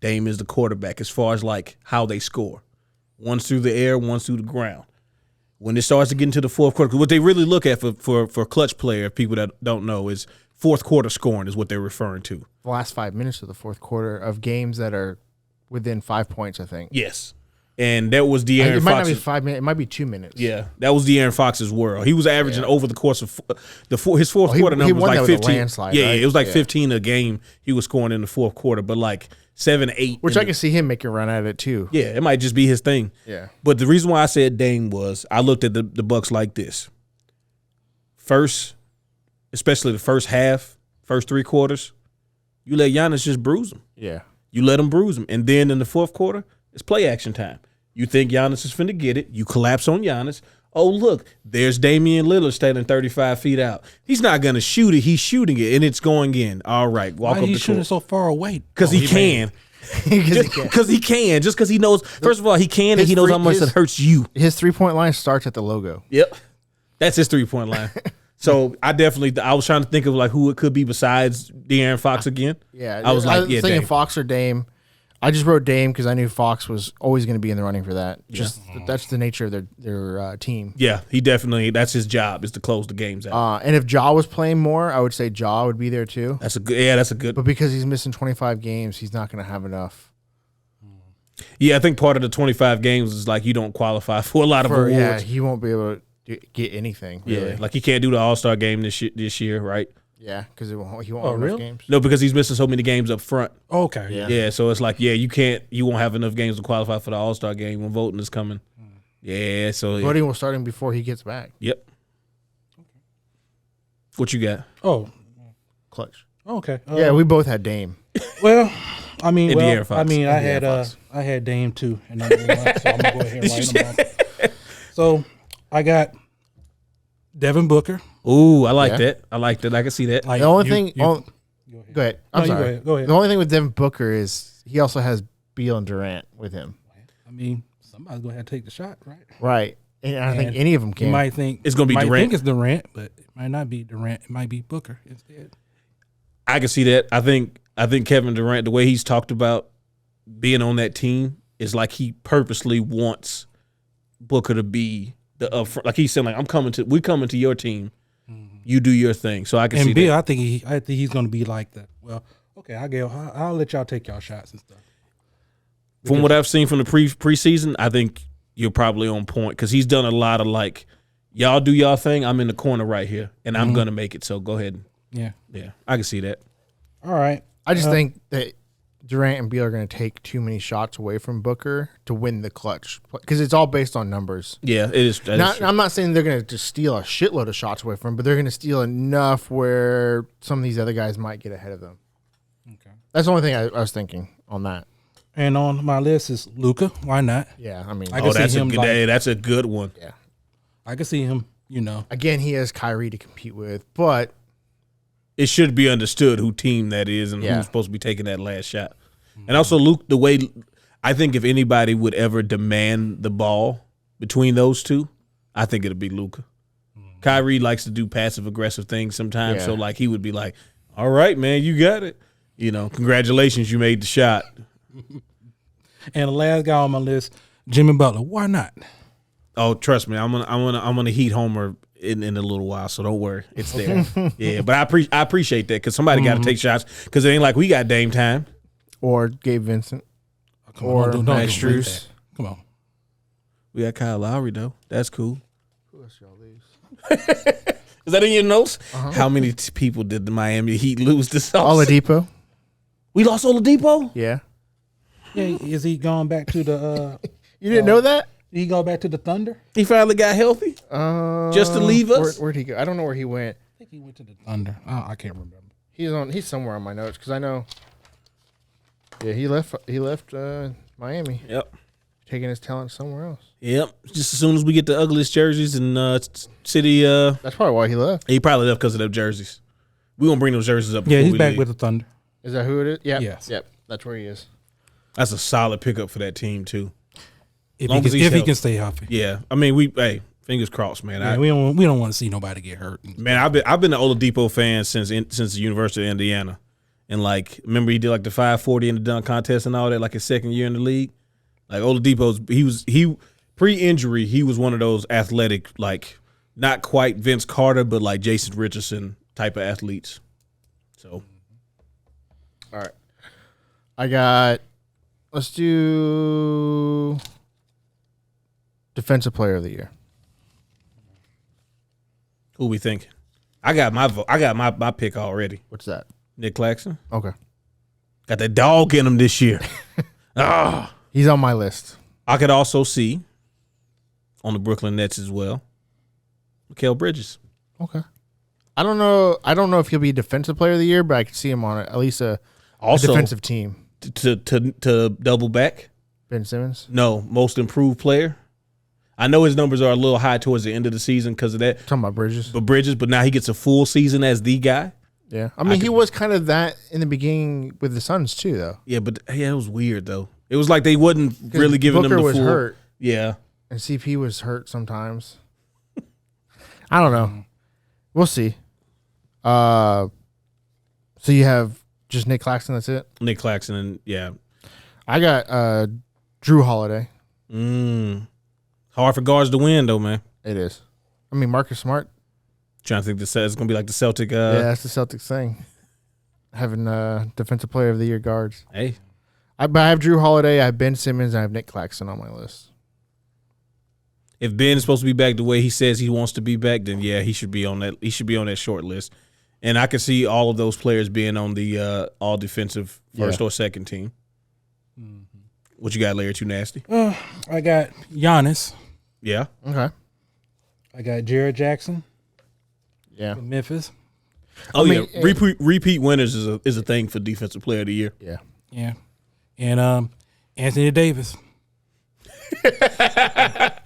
Dame is the quarterback as far as like how they score. One's through the air, one's through the ground. When it starts to get into the fourth quarter, what they really look at for clutch player, people that don't know, is fourth quarter scoring is what they're referring to. The last 5 minutes of the fourth quarter of games that are within 5 points, I think. Yes. And that was De'Aaron It might not be Fox's. 5 minutes. It might be 2 minutes. Yeah, that was De'Aaron Fox's world. He was averaging over the course of his fourth quarter number was won like that with a 15. landslide, Yeah, right? it was like Yeah. 15 a game he was scoring in the fourth quarter, but like 7, 8. Which I can see him making a run at it too. Yeah, it might just be his thing. Yeah. But the reason why I said Dame was I looked at the Bucks like this. First, especially the first half, first 3 quarters, you let Giannis just bruise him. Yeah. You let him bruise him. And then in the fourth quarter, it's play action time. You think Giannis is finna get it. You collapse on Giannis. Oh, look, there's Damian Lillard standing 35 feet out. He's not going to shoot it. He's shooting it, and it's going in. All right, walk Why up are you the shooting court. so far away? Because he can. Because he can. Just because he knows. First of all, he can, and he knows how much that hurts you. His 3-point line starts at the logo. Yep, that's his 3-point line. So I was trying to think of like who it could be besides De'Aaron Fox again. Yeah, I was thinking Dame. Fox or Dame. I just wrote Dame because I knew Fox was always going to be in the running for that. Just that's the nature of their team. Yeah, he definitely. That's his job is to close the games out. And if Ja was playing more, I would say Ja would be there too. That's a good. Yeah, that's a good. But because he's missing 25 games, he's not going to have enough. Yeah, I think part of the 25 games is like you don't qualify for a lot of awards. Yeah, he won't be able to get anything. Really. Yeah, like he can't do the All-Star game this year, right? Yeah, because he won't have enough games. No, because he's missing so many games up front. Okay. Yeah, so it's like, you won't have enough games to qualify for the All-Star game when voting is coming. Yeah, so voting will start him before he gets back. Yep. What you got? Oh, Clutch. okay. Yeah, we both had Dame. Well, I mean, De'Aaron Fox. I had Dame too, and so I'm gonna go ahead and write them off. So I got Devin Booker. Ooh, I like that. I like that. I can see that. The only thing. Go ahead. I'm No, sorry. go ahead. The only thing with Devin Booker is he also has Beal and Durant with him. I mean, somebody's gonna have to take the shot, right? Right. And I think any of them can. You might think It's gonna be Durant. Think it's Durant, but it might not be Durant. It might be Booker instead. I can see that. I think Kevin Durant, the way he's talked about being on that team, is like he purposely wants Booker to be the upfront. Like he's saying, like we coming to your team. You do your thing. So I can see Bill, that. I think he's going to be like that. Well, okay, I'll let y'all take y'all shots and stuff. From what I've seen from the preseason, I think you're probably on point because he's done a lot of like, y'all do y'all thing. I'm in the corner right here, and I'm gonna make it. So go ahead. Yeah, I can see that. All right. I just think that Durant and Beal are going to take too many shots away from Booker to win the clutch because it's all based on numbers. Yeah, it is. I'm not saying they're going to just steal a shitload of shots away from him, but they're going to steal enough where some of these other guys might get ahead of them. Okay. That's the only thing I was thinking on that. And on my list is Luka. Why not? Yeah, I mean, that's a good one. Yeah, I can see him. Again, he has Kyrie to compete with, but it should be understood who team that is and who's supposed to be taking that last shot. And also, Luke, the way I think if anybody would ever demand the ball between those two, I think it'd be Luka. Kyrie likes to do passive aggressive things sometimes, so like he would be like, "All right, man, you got it. Congratulations, you made the shot." And the last guy on my list, Jimmy Butler. Why not? Oh, trust me, I'm gonna heat Homer in a little while, so don't worry, it's there. Yeah, but I appreciate that because somebody got to take shots because it ain't like we got Dame time. Or Gabe Vincent. Or Max Strus. Come on. We got Kyle Lowry, though. That's cool. Who else y'all lose? Is that in your notes? How many people did the Miami Heat lose this offseason? Oladipo. We lost Oladipo? Yeah. Yeah, is he going back to the You didn't know that? he go back to the Thunder? He finally got healthy? Just to leave us? Where'd he go? I don't know where he went. I think he went to the Thunder. I can't remember. He's somewhere on my notes because I know. Yeah, he left Miami. Yep. Taking his talent somewhere else. Yep. Just as soon as we get the ugliest jerseys in city. That's probably why he left. He probably left because of them jerseys. We gonna bring those jerseys up. Yeah, he's we back leave. with the Thunder. Is that who it is? Yeah. Yes. Yep. That's where he is. That's a solid pickup for that team too. If Long as he's he healthy. can stay healthy. Yeah. I mean, fingers crossed, man. Yeah, we don't want to see nobody get hurt. Man, I've been an Oladipo fan since the University of Indiana, and like remember he did like the 540 in the dunk contest and all that like his second year in the league. Like Oladipo's he pre-injury he was one of those athletic like not quite Vince Carter but like Jason Richardson type of athletes. So, all right, let's do defensive player of the year. who we think? I got my vote. I got my pick already. What's that? Nick Claxton. Okay. Got that dog in him this year. He's on my list. I could also see on the Brooklyn Nets as well, Mikal Bridges. Okay. I don't know if he'll be defensive player of the year, but I could see him on at least a defensive team. To double back. Ben Simmons? No, most improved player. I know his numbers are a little high towards the end of the season because of that. Talking about Bridges? But now he gets a full season as the guy. Yeah, I mean, he was kind of that in the beginning with the Suns too, though. Yeah, but it was weird though. It was like they wasn't really giving Booker them the was full. hurt, Yeah, and CP was hurt sometimes. I don't know. We'll see. So you have just Nick Claxton. That's it. Nick Claxton, and yeah, I got Drew Holiday. Hard for guards to win though, man. It is. I mean, Marcus Smart. Trying to think this is gonna be like the Celtic. Yeah, that's the Celtics thing. Having Defensive Player of the Year guards. Hey, But I have Drew Holiday, I have Ben Simmons, and I have Nick Claxton on my list. if Ben is supposed to be back the way he says he wants to be back, then yeah, he should be on that. He should be on that short list. And I could see all of those players being on the all defensive first or second team. What you got, Larry? Too nasty? I got Giannis. Yeah. Okay. I got Jared Jackson Yeah. from Memphis. Oh, I mean, yeah. Repeat winners is a thing for Defensive Player of the Year. Yeah. Yeah. And Anthony Davis.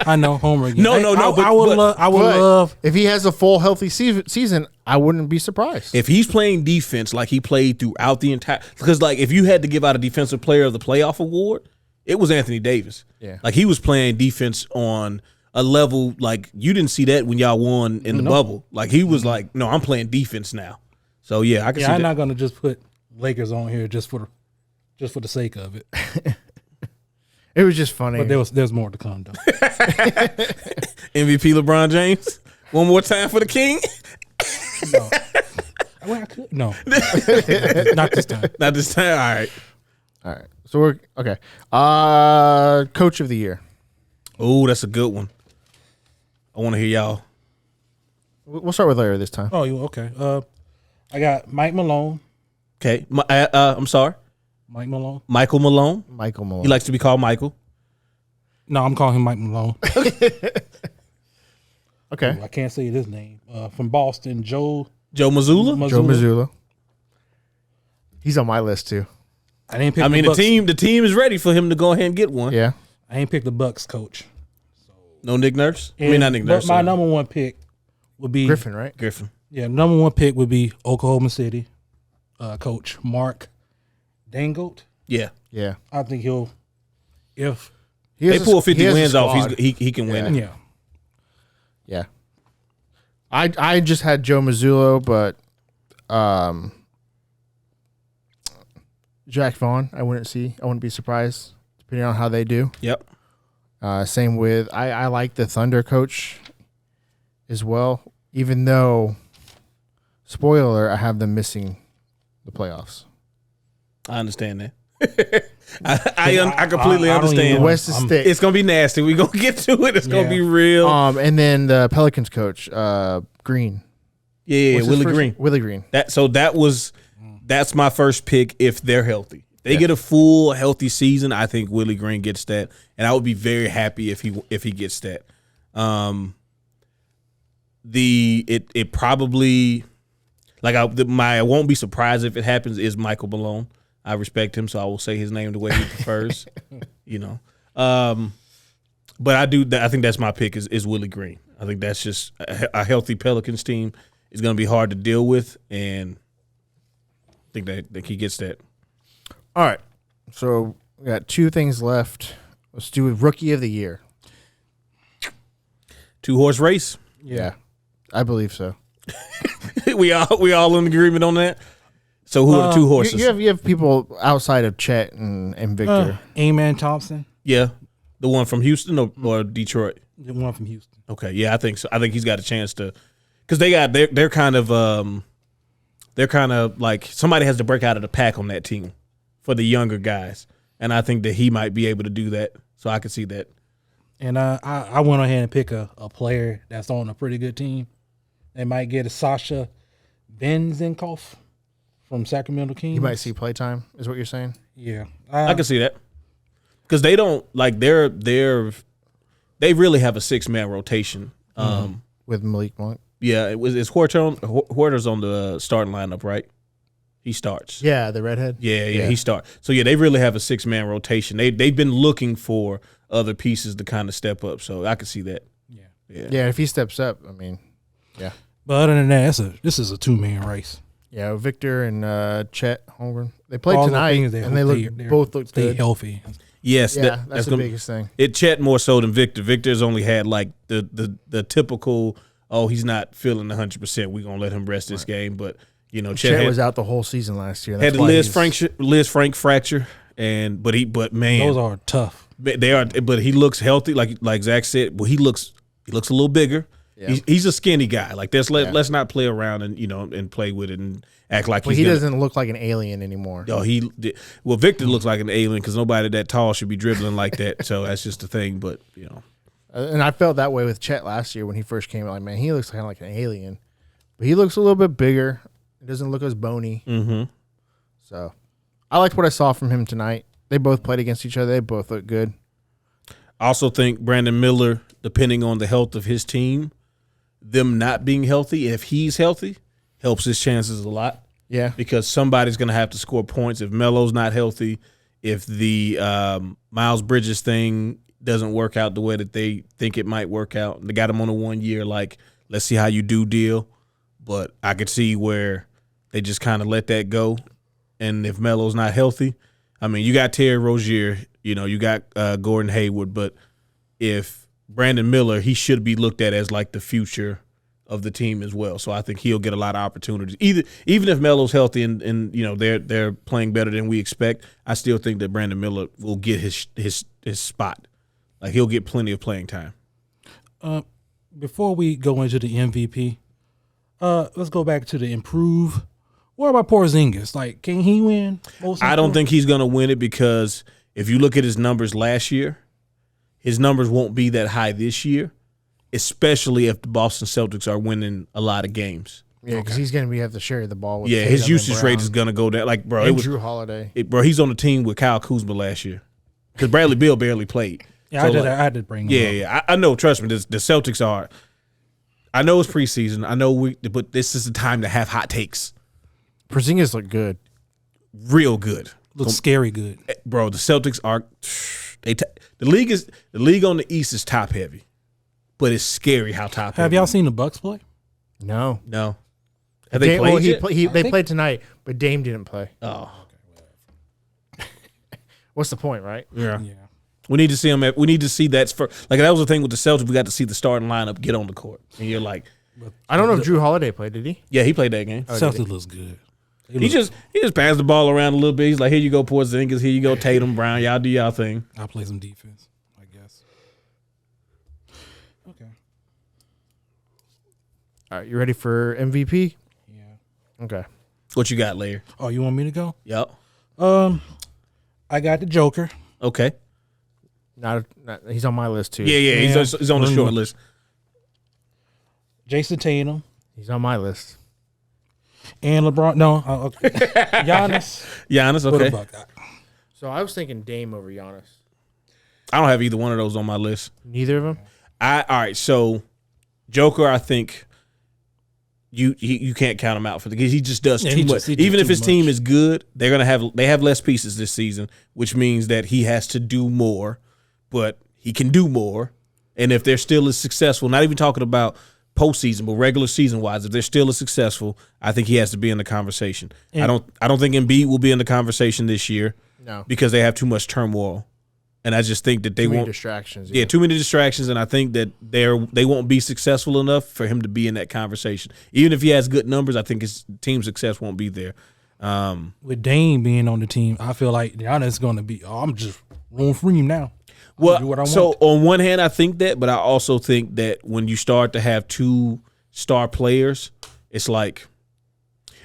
I know, Homer again. No, I would love. If he has a full healthy season, I wouldn't be surprised. If he's playing defense like he played throughout the entire, because like if you had to give out a Defensive Player of the Playoff award, it was Anthony Davis. Yeah. Like he was playing defense on a level like you didn't see that when y'all won in the bubble. Like he was like, no, I'm playing defense now. So yeah, I can see I'm that. not gonna just put Lakers on here just for the sake of it. It was just funny. But there's more to come though. MVP LeBron James. One more time for the King. No. Well, I could. No. Not this time. Not this time. All right. All right. So we're okay. Coach of the Year. Oh, that's a good one. I want to hear y'all. We'll start with Larry this time. Oh, you okay? I got Mike Malone. Okay. I'm sorry. Mike Malone. Michael Malone. Michael Malone. He likes to be called Michael. No, I'm calling him Mike Malone. Okay. I can't say his name. From Boston, Joe Mazzulla. Joe Mazzulla. He's on my list too. I didn't pick. I mean, Bucks. the team is ready for him to go ahead and get one. Yeah. I ain't picked the Bucks coach. No Nick Nurse. I And- mean, not Nick Nurse. But my number one pick would be Griffin, right? Griffin. Yeah, number one pick would be Oklahoma City coach Mark Dangote. Yeah. Yeah. I think he'll if He They has pull a 50 he has a wins off. squad. He can win. yeah. Yeah. I just had Joe Mazzulla, but Jack Vaughn, I wouldn't be surprised, depending on how they do. Yep. Same with I like the Thunder coach as well, even though spoiler, I have them missing the playoffs. I understand that. I completely I don't even understand. The West is thick. It's gonna be nasty. We're gonna get to it. It's gonna Yeah. be real. And then the Pelicans coach, Green. yeah, What's his Willie first- Green. Willie Green. That's my first pick if they're healthy. They get a full healthy season. I think Willie Green gets that, and I would be very happy if he gets that. It probably I won't be surprised if it happens is Michael Malone. I respect him, so I will say his name the way he prefers. But I think that's my pick is Willie Green. I think that's just a healthy Pelicans team is going to be hard to deal with, and I think that he gets that. All right. So we got two things left. Let's do Rookie of the Year. 2-horse race. Yeah. I believe so. we all in agreement on that. So who are the 2 horses? You have people outside of Chet and Victor. Amen Thompson, Yeah, the one from Houston or Detroit. the one from Houston. Okay, yeah, I think so. I think he's got a chance to, because they're kind of like somebody has to break out of the pack on that team for the younger guys, and I think that he might be able to do that. So I can see that. And I went ahead and pick a player that's on a pretty good team. They might get a Sasha Benzinkoff from Sacramento Kings. You might see playtime, is what you're saying? Yeah. I can see that because they don't like they really have a 6-man rotation. With Malik Monk. Yeah, it's Huerter's on the starting lineup, right? He starts. Yeah, the redhead. Yeah, he starts. So yeah, they really have a 6-man rotation. They've been looking for other pieces to kind of step up. So I can see that. Yeah, if he steps up, I mean, yeah. But other than that, this is a 2-man race. Yeah, Victor and Chet Holmgren. They played All the tonight, things and they both look stay good. healthy. Yes, Yeah, that's the biggest thing. It Chet more so than Victor. Victor's only had like the typical, oh, he's not feeling 100%. We're gonna let him rest this game. But Chet was out the whole season last year. Had the Liz Frank fracture, but man, those are tough. They are, but he looks healthy. Like Zach said, well, he looks a little bigger. Yeah. He's a skinny guy. Like let's not play around and play with it and act like he doesn't look like an alien anymore. No, Victor looks like an alien because nobody that tall should be dribbling like that. So that's just the thing. But and I felt that way with Chet last year when he first came out. Like, man, he looks kind of like an alien, but he looks a little bit bigger. He doesn't look as bony. Mm-hmm. So I liked what I saw from him tonight. They both played against each other. They both looked good. I also think Brandon Miller, depending on the health of his team, them not being healthy, if he's healthy, helps his chances a lot. Yeah. Because somebody's going to have to score points. If Melo's not healthy, if the Miles Bridges thing doesn't work out the way that they think it might work out, they got him on a 1 year, like, let's see how you do deal. But I could see where they just kind of let that go. And if Melo's not healthy, I mean, you got Terry Rozier, you got Gordon Hayward, but if Brandon Miller, he should be looked at as like the future of the team as well. So I think he'll get a lot of opportunities. Even if Melo's healthy and they're playing better than we expect, I still think that Brandon Miller will get his spot. Like, he'll get plenty of playing time. Before we go into the MVP, let's go back to the improve. What about Porzingis? Like, can he win? I don't think he's going to win it because if you look at his numbers last year, his numbers won't be that high this year, especially if the Boston Celtics are winning a lot of games. Yeah, because he's going to have to share the ball with Tatum, his usage rate is going to go down. Like, bro, Drew Holiday. He's on the team with Kyle Kuzma last year because Bradley Beal barely played. Yeah, so I did bring him up. Yeah, I know. Trust me, the Celtics are. I know it's preseason. I know but this is the time to have hot takes. Porzingis look good, real good. Looks scary good, bro. The Celtics are. The league on the East is top heavy, but it's scary how top heavy. Have y'all seen the Bucks play? No. Have they played? They played tonight, but Dame didn't play. Oh, what's the point, right? Yeah. We need to see him. We need to see that was the thing with the Celtics. We got to see the starting lineup get on the court, and you're like, I don't know if Drew Holiday played. Did he? Yeah, he played that game. Celtics looks good. He just passed the ball around a little bit. He's like, here you go, Porzingis. Here you go, Tatum, Brown. Y'all do y'all thing. I'll play some defense, I guess. Okay. All right, you ready for MVP? Yeah. Okay. What you got, Lair? Oh, you want me to go? Yep. I got the Joker. Okay. Not he's on my list too. Yeah. He's on the short list. Jason Tatum. He's on my list. And LeBron. No. Okay. Giannis. Okay. So I was thinking Dame over Giannis. I don't have either one of those on my list. Neither of them. All right. So Joker, I think you can't count him out because he just does too much. Even if his team is good, they have less pieces this season, which means that he has to do more. But he can do more, and if they're still as successful, not even talking about postseason, but regular season wise, if they're still as successful, I think he has to be in the conversation. I don't think Embiid will be in the conversation this year. No, because they have too much turmoil, and I just think that they won't distractions. Yeah, too many distractions, and I think that they won't be successful enough for him to be in that conversation. Even if he has good numbers, I think his team success won't be there. With Dame being on the team, I feel like Giannis is going to be. I'm just rolling for him now. Well, so on one hand, I think that, but I also think that when you start to have two star players, it's like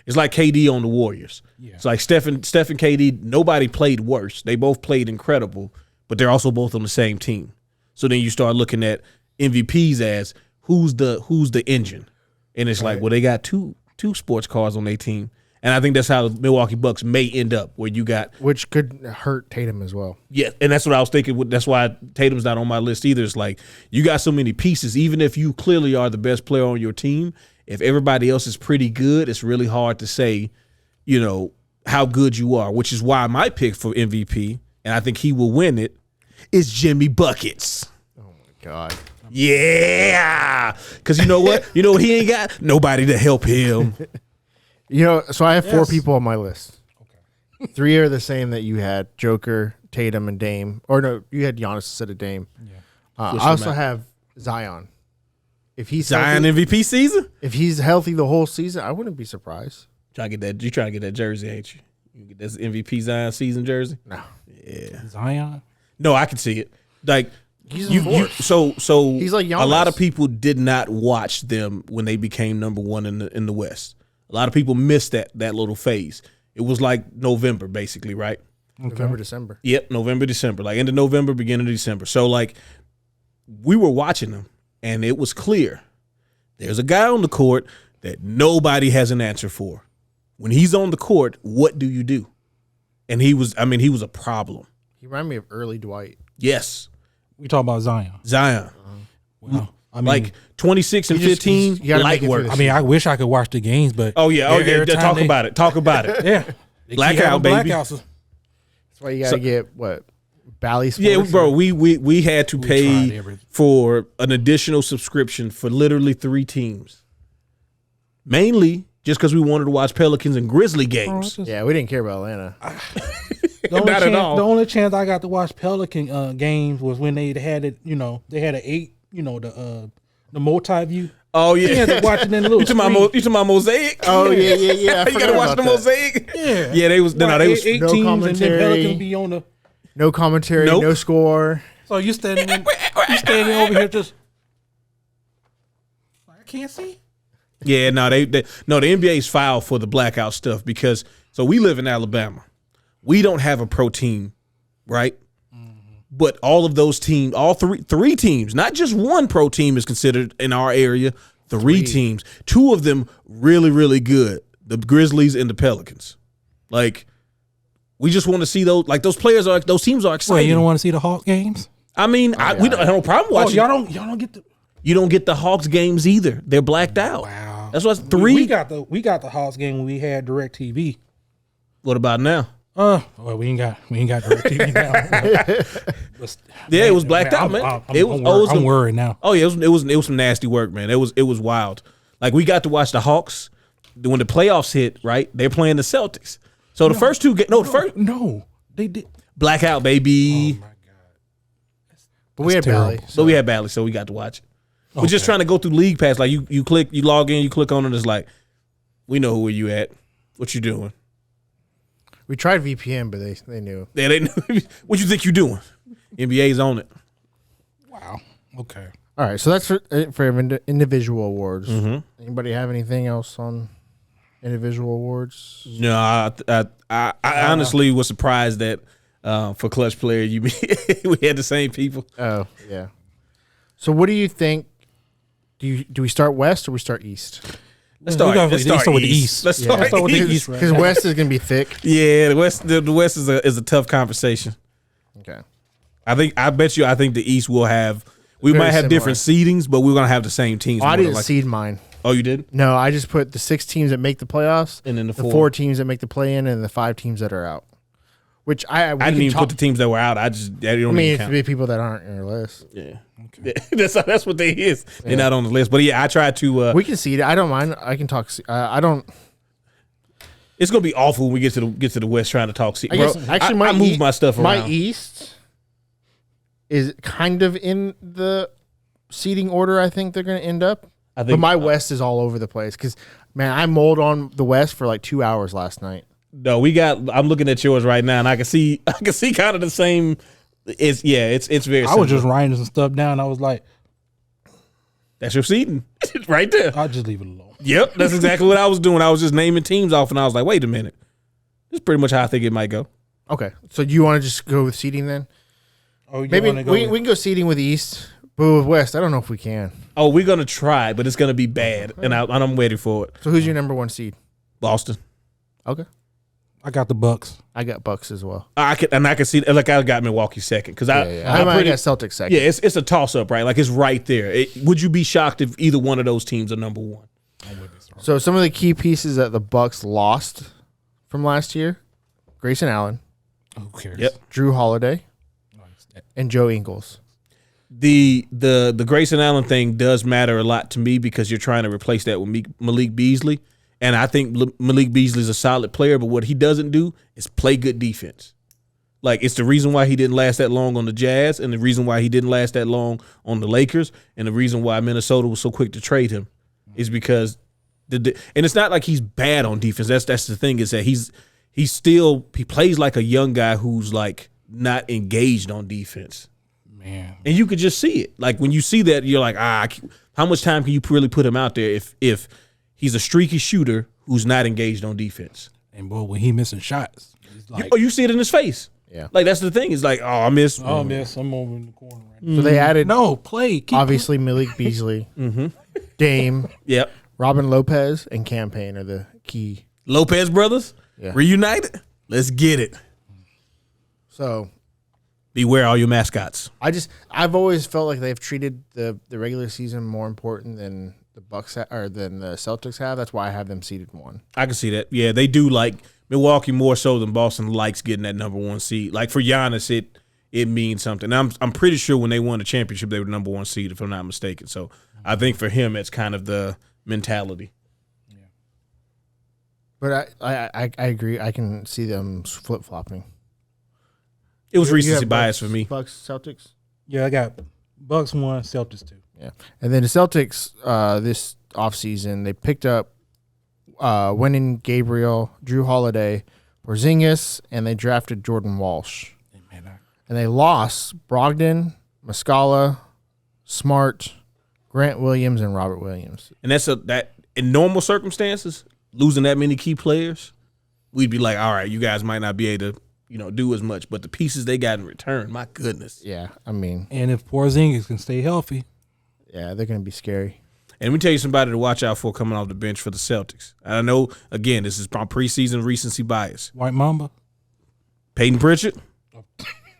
KD on the Warriors. Yeah. It's like Steph and KD, nobody played worse. They both played incredible, but they're also both on the same team. So then you start looking at MVPs as who's the engine. And it's like, well, they got two sports cars on their team. And I think that's how the Milwaukee Bucks may end up, where you got – which could hurt Tatum as well. Yeah, and that's what I was thinking. That's why Tatum's not on my list either. It's like you got so many pieces. Even if you clearly are the best player on your team, if everybody else is pretty good, it's really hard to say, how good you are, which is why my pick for MVP, and I think he will win it, is Jimmy Buckets. Oh, my God. Yeah. Because you know what? He ain't got nobody to help him. So I have 4 Yes. people on my list. Okay. 3 are the same that you had: Joker, Tatum, and Dame. Or no, you had Giannis instead of Dame. Yeah. I also have Zion. If he's Zion healthy, MVP season. if he's healthy the whole season, I wouldn't be surprised. You trying to get that jersey, ain't you? You get this MVP Zion season jersey. No, Yeah. Zion. No, I can see it. Like he's you, so He's like a Giannis. lot of people did not watch them when they became number 1 in the West. A lot of people missed that little phase. It was like November, basically, right? November, December. Yep, November, December, like end of November, beginning of December. So like we were watching them, and it was clear there's a guy on the court that nobody has an answer for. When he's on the court, what do you do? And he was a problem. He reminded me of early Dwight. Yes, We talk about Zion. Zion. Wow. I mean, Like 26 and You just- 15, you gotta light make it work. through I mean, I wish I could watch the games, but Oh yeah, talk about it. Talk about it. Yeah, they keep Blackout, having baby. blackouts. That's why you gotta get what Bally Sports. Yeah, bro, we had to tried pay everything. for an additional subscription for literally 3 teams. Mainly just because we wanted to watch Pelicans and Grizzly games. Yeah, we didn't care about Atlanta. Not at all. The only chance I got to watch Pelican games was when they had it. They had an 8. The multi view. Oh You had yeah, to watch it in the little. you talking about Mosaic? Oh yeah. I you gotta forgot watch about the that. Mosaic. Yeah, Yeah, they was no, they was 8 no teams and commentary. then Pelicans be on the. No commentary, Nope. no score. So you standing over here just. I can't see. Yeah, no, the NBA's filed for the blackout stuff because so we live in Alabama. We don't have a pro team, right? But all of those teams, all three teams, not just one pro team is considered in our area. 3 teams, 2 of them really, really good. The Grizzlies and the Pelicans. Like, we just want to see those. Like those teams are Wait, exciting. you don't want to see the Hawks games? I mean, we don't have no problem Oh, watching. y'all don't get the. You don't get the Hawks games either. They're blacked out. Wow. That's what's 3. We got the Hawks game when we had DirecTV. What about now? Well, we ain't got DirecTV now. Yeah, it was blacked out, man. I'm worried now. Oh yeah, it was some nasty work, man. It was wild. Like we got to watch the Hawks when the playoffs hit. Right, they're playing the Celtics. So the first 2 No, they did. blackout, baby. Oh my god. But we had terrible. Bally. So we had Bally, so we got to watch it. We're just trying to go through League Pass. Like you log in, you click on it. It's like we know where you at. What you doing? We tried VPN, but they knew. Yeah, they know. What you think you doing? NBA's on it. Wow. Okay. All right, so that's for individual awards. Mm-hmm. Anybody have anything else on individual awards? No, I honestly was surprised that for clutch player we had the same people. Oh yeah. So what do you think? Do we start west or we start east? Let's start with the East. Let's Yeah. start with the East. East. Because west is gonna be thick. Yeah, the West is a tough conversation. Okay. I think the East will have. We Very might have similar. different seedings, but we're gonna have the same teams. Oh, I more than didn't like- seed mine. Oh, you did? No, I just put the 6 teams that make the playoffs, And then the 4 teams that make the play in, and the 5 teams that are out. Which I I didn't even put the teams that were out. I don't I mean, even it's count. the people that aren't in your list. Yeah. That's what they is. They're not on the list. But yeah, I tried to. We can seed it. I don't mind. I can talk. I don't. It's gonna be awful when we get to the West trying to talk. I guess actually, I move my stuff around. My East is kind of in the seeding order. I think they're going to end up. I But my West is all over the place because, man, I mulled on the West for like 2 hours last night. No, I'm looking at yours right now, and I can see kind of the same. It's very. I was similar. just writing some stuff down. I was like, That's your seeding right there. I'll just leave it alone. Yep, that's exactly what I was doing. I was just naming teams off, and I was like, wait a minute, this is pretty much how I think it might go. Okay, so do you want to just go with seeding then? Oh, you Maybe wanna go we can go seeding with East, but with West, I don't know if we can. Oh, we're gonna try, but it's gonna be bad, and I'm waiting for it. So who's your number 1 seed? Boston. Okay, I got the Bucks. I got Bucks as well. I can see like I got Milwaukee second because I got Celtics second. Yeah, it's a toss up, right? Like it's right there. Would you be shocked if either one of those teams are number 1? So some of the key pieces that the Bucks lost from last year: Grayson Allen, Who cares? Yep. Drew Holiday, and Joe Ingles. The Grayson Allen thing does matter a lot to me because you're trying to replace that with Malik Beasley, And I think Malik Beasley's a solid player, but what he doesn't do is play good defense. Like, it's the reason why he didn't last that long on the Jazz, and the reason why he didn't last that long on the Lakers, and the reason why Minnesota was so quick to trade him is because and it's not like he's bad on defense. That's the thing, is that he plays like a young guy who's like not engaged on defense. Man. And you could just see it. Like, when you see that, you're like, how much time can you really put him out there if he's a streaky shooter who's not engaged on defense? And boy, when he missing shots, it's like, you see it in his face. Yeah. Like, that's the thing. It's like, I miss. oh, miss, I'm over in the corner right now. So they added No, play. Keep obviously Malik Beasley, Dame, Yep. Robin Lopez, and Campaign are the key. Lopez brothers reunited. Let's get it. So Beware all your mascots. I've always felt like they've treated the regular season more important than the Bucks or than the Celtics have. That's why I have them seeded 1. I can see that. Yeah, they do like Milwaukee more so than Boston likes getting that number 1 seed. Like, for Giannis, it means something. I'm pretty sure when they won the championship, they were the number 1 seed, if I'm not mistaken. So I think for him, it's kind of the mentality. Yeah. But I agree. I can see them flip flopping. It was recency bias for me. Bucks, Celtics. Yeah, I got Bucks 1, Celtics 2. Yeah, and then the Celtics this offseason, they picked up winning Gabriel, Drew Holiday, Porzingis, and they drafted Jordan Walsh. And they lost Brogdon, Muscala, Smart, Grant Williams, and Robert Williams. And that in normal circumstances, losing that many key players, we'd be like, all right, you guys might not be able to, do as much. But the pieces they got in return, my goodness. Yeah, I mean. And if Porzingis can stay healthy. Yeah, they're going to be scary. And let me tell you somebody to watch out for coming off the bench for the Celtics. And I know, again, this is preseason recency bias. White Mamba. Peyton Pritchard.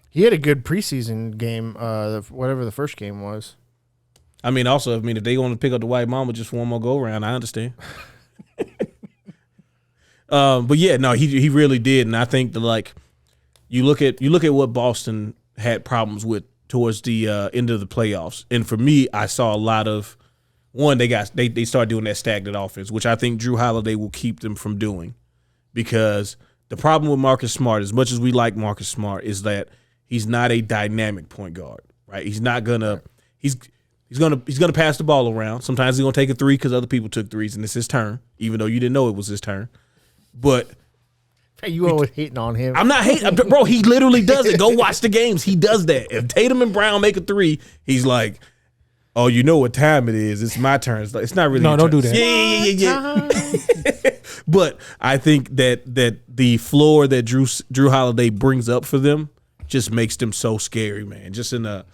He had a good preseason game, whatever the first game was. I mean, also, if they want to pick up the White Mamba just for one more go-around, I understand. But, yeah, no, he really did. And I think that, like, you look at what Boston had problems with towards the end of the playoffs. And for me, I saw a lot of one, they started doing that stagnant offense, which I think Drew Holiday will keep them from doing. Because the problem with Marcus Smart, as much as we like Marcus Smart, is that he's not a dynamic point guard, right? He's not gonna he's gonna pass the ball around. Sometimes he's gonna take a 3 because other people took 3s and it's his turn, even though you didn't know it was his turn. But hey, you always hating on him. I'm not hating, bro. He literally does it. Go watch the games. He does that. If Tatum and Brown make a 3, he's like, "Oh, you know what time it is? It's my turn." It's, like, it's not really. No, don't turn. do that. Yeah. But I think that the floor that Drew Holiday brings up for them just makes them so scary, man. Just in a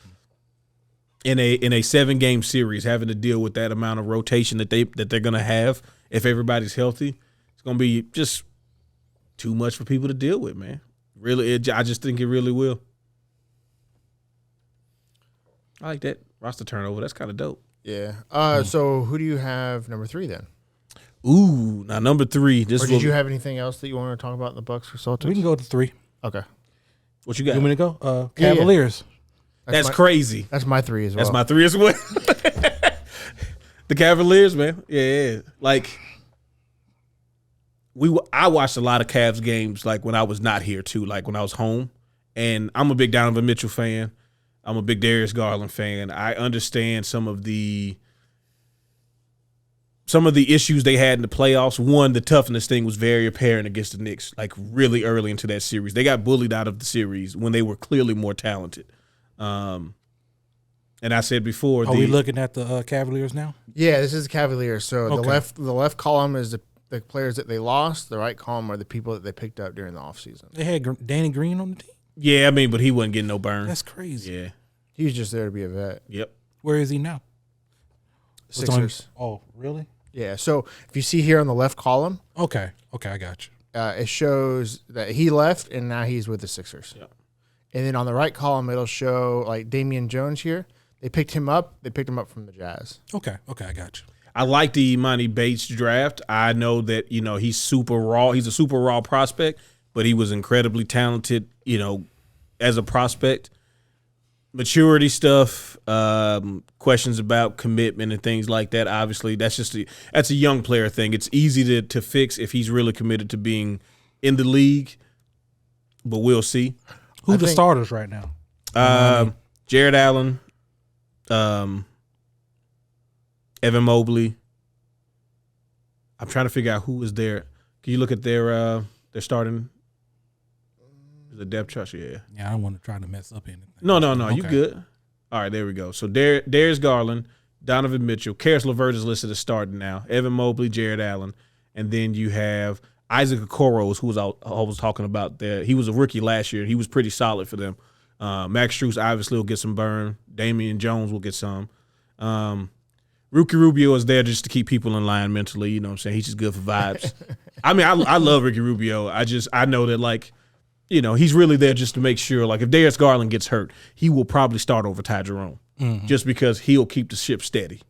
7-game series, having to deal with that amount of rotation that they're gonna have if everybody's healthy, it's gonna be just too much for people to deal with, man. Really, I just think it really will. I like that roster turnover. That's kind of dope. Yeah. So who do you have number 3 then? Ooh, now number 3. Or did you have anything else that you want to talk about in the Bucks or Celtics? We can go to 3. Okay. What you got? You want me to go? Cavaliers. That's crazy. That's my 3 as well. That's my 3 as well. The Cavaliers, man. Yeah. Like, I watched a lot of Cavs games, like, when I was not here, too, like, when I was home. And I'm a big Donovan Mitchell fan. I'm a big Darius Garland fan. I understand some of the issues they had in the playoffs. One, the toughness thing was very apparent against the Knicks, like, really early into that series. They got bullied out of the series when they were clearly more talented. And I said before, Are we looking at the Cavaliers now? Yeah, this is the Cavaliers. So Okay. the left column is the players that they lost. The right column are the people that they picked up during the offseason. They had Danny Green on the team. Yeah, I mean, but he wasn't getting no burn. That's crazy. Yeah. He was just there to be a vet. Yep. Where is he now? Sixers. Oh, really? Yeah. So if you see here on the left column, Okay, I got you. it shows that he left and now he's with the Sixers. Yep. And then on the right column, it'll show like Damian Jones here. They picked him up. They picked him up from the Jazz. Okay, I got you. I like the Imani Bates draft. I know that, he's super raw. He's a super raw prospect, but he was incredibly talented, as a prospect. maturity stuff, questions about commitment and things like that. Obviously, that's a young player thing. It's easy to fix if he's really committed to being in the league, but we'll see. Who's the starters right now? Jared Allen, Evan Mobley. I'm trying to figure out who is there. Can you look at their starting? The depth chart, yeah. Yeah, I don't want to try to mess up anything. No, Okay. you good. All right, there we go. So Darius Garland, Donovan Mitchell, Karis LeVert is listed as starting now. Evan Mobley, Jared Allen, and then you have Isaac Okoro, who I was talking about there. He was a rookie last year. He was pretty solid for them. Max Strus obviously will get some burn. Damian Jones will get some. Ricky Rubio is there just to keep people in line mentally. You know what I'm saying? He's just good for vibes. I mean, I love Ricky Rubio. I know that, like, you know, he's really there just to make sure, like, if Darius Garland gets hurt, he will probably start over Ty Jerome just because he'll keep the ship steady.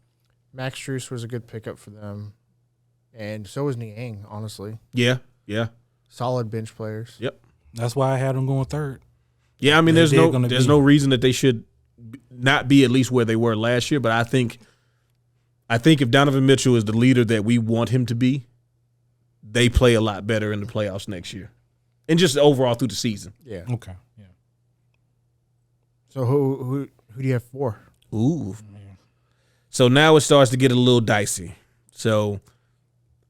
Max Strus was a good pickup for them, and so was Niang, honestly. Yeah. Solid bench players. Yep. That's why I had them going third. Yeah, I mean, there's no reason that they should not be at least where they were last year, but I think if Donovan Mitchell is the leader that we want him to be, they play a lot better in the playoffs next year. And just overall through the season. Yeah. Okay. Yeah. So who do you have for? Ooh. So now it starts to get a little dicey. So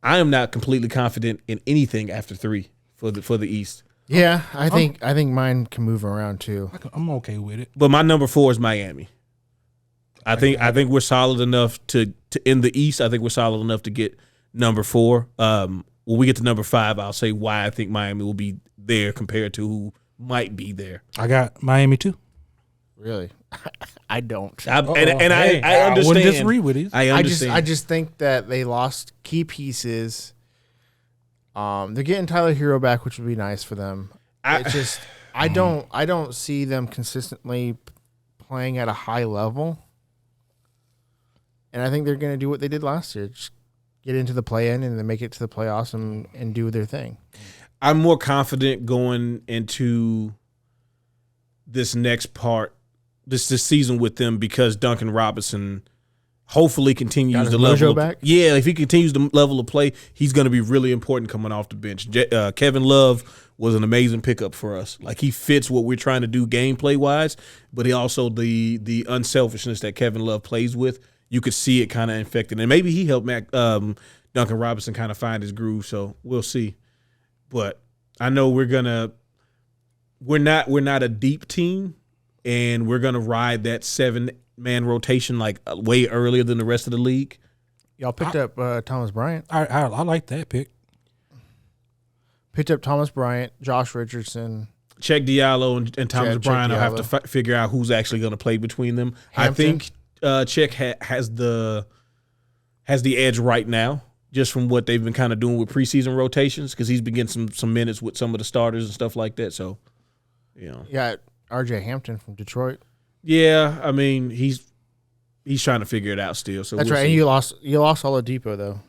I am not completely confident in anything after 3 for the East. Yeah, I think mine can move around too. I'm okay with it. But my number 4 is Miami. I think we're solid enough to in the East. I think we're solid enough to get number 4. When we get to number 5, I'll say why I think Miami will be there compared to who might be there. I got Miami too. Really? I don't. I understand. I wouldn't disagree with you. I understand. I just think that they lost key pieces. They're getting Tyler Hero back, which would be nice for them. I don't see them consistently playing at a high level. And I think they're going to do what they did last year. Just get into the play-in and then make it to the playoffs and do their thing. I'm more confident going into this next part, this season with them because Duncan Robinson hopefully continues the level of, back? Yeah, if he continues the level of play, he's going to be really important coming off the bench. Kevin Love was an amazing pickup for us. Like, he fits what we're trying to do gameplay wise, but he also the unselfishness that Kevin Love plays with. You could see it kind of infected, and maybe he helped Duncan Robinson kind of find his groove. So we'll see. But I know we're not a deep team, and we're gonna ride that 7-man rotation like way earlier than the rest of the league. Y'all picked up Thomas Bryant. I like that pick. Picked up Thomas Bryant, Josh Richardson. Check Diallo and Thomas Bryant. I'll have to figure out who's actually going to play between them. Hampton. I think Check has the edge right now, just from what they've been kind of doing with preseason rotations, because he's been getting some minutes with some of the starters and stuff like that. So, you know, yeah, R.J. Hampton from Detroit. Yeah, I mean he's trying to figure it out still. So that's we'll right. see. And you lost Oladipo though.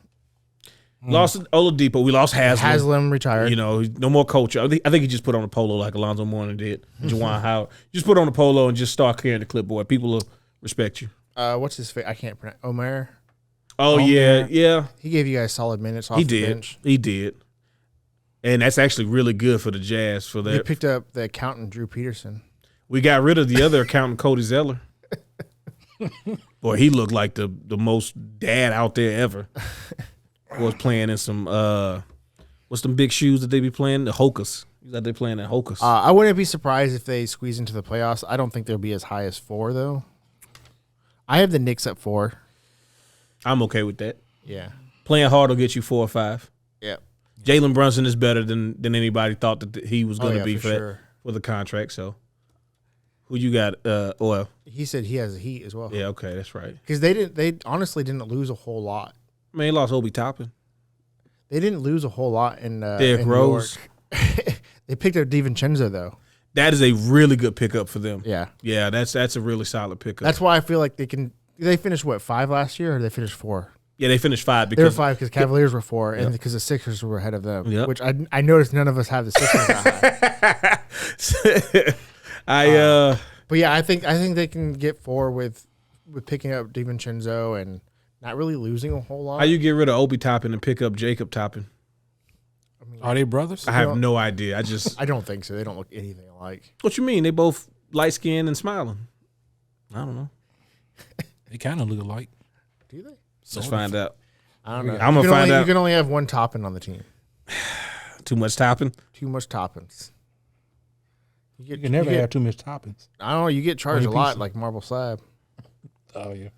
Lost Oladipo. We lost Haslam. Haslam retired. You know, no more culture. I think he just put on a polo like Alonzo Mourning did. Juwan Howard. Just put on a polo and just start carrying the clipboard. People will respect you. What's his face? I can't pronounce. Omer. Oh, yeah. He gave you guys solid minutes off He the did. bench. He did. And that's actually really good for the Jazz. For They that, picked up the accountant Drew Peterson. we got rid of the other accountant, Cody Zeller. Boy, he looked like the most dad out there ever. Was playing in some what's them big shoes that they be playing? The Hokas. He's out there playing at Hokas. I wouldn't be surprised if they squeeze into the playoffs. I don't think they'll be as high as 4 though. I have the Knicks at 4. I'm okay with that. Yeah. Playing hard will get you 4 or 5. Yep. Jalen Brunson is better than anybody thought that he was going to be for the contract. So, who you got? Well, he said he has a Heat as well. yeah, okay, that's right. Because they honestly didn't lose a whole lot. Man, he lost Obi Toppin. They didn't lose a whole lot in Derrick in Rose. New York. They picked up DiVincenzo though. That is a really good pickup for them. Yeah. Yeah, that's a really solid pickup. That's why I feel like they can. They finished 5 last year, or they finished 4? Yeah, they finished 5 They were because 5 because Cavaliers were 4, and because the Sixers were ahead of them. Yep. Which I noticed none of us have the Sixers that high. But yeah, I think they can get 4 with picking up DiVincenzo and not really losing a whole lot. How you get rid of Obi Toppin and pick up Jacob Toppin? Are they brothers? I have no idea. I don't think so. They don't look anything alike. What you mean? They both light skinned and smiling. I don't know. They kind of look alike. Do they? Let's find out. I don't know. I'm gonna find out. You can only have one topping on the team. Too much topping. Too much toppings. You can never have too much toppings. I don't know. You get charged a lot, pieces. like marble slab. Oh yeah.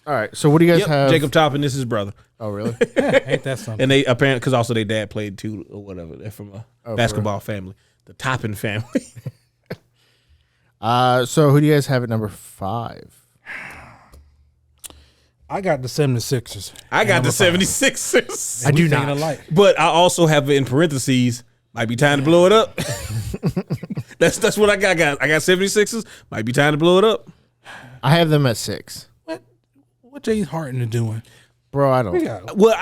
All right. So what do you guys have? Jacob Toppin. This is his brother. Oh really? Ain't that something? And they apparently because also their dad played too or whatever. They're from a basketball family, the Toppin family. So who do you guys have at number 5? I got the 76ers. I got the 76ers. I do not. But I also have it in parentheses. Might be time to blow it up. That's what I got, guys. I got 76ers. Might be time to blow it up. I have them at 6. What James Harden doing? Bro, I don't. Well,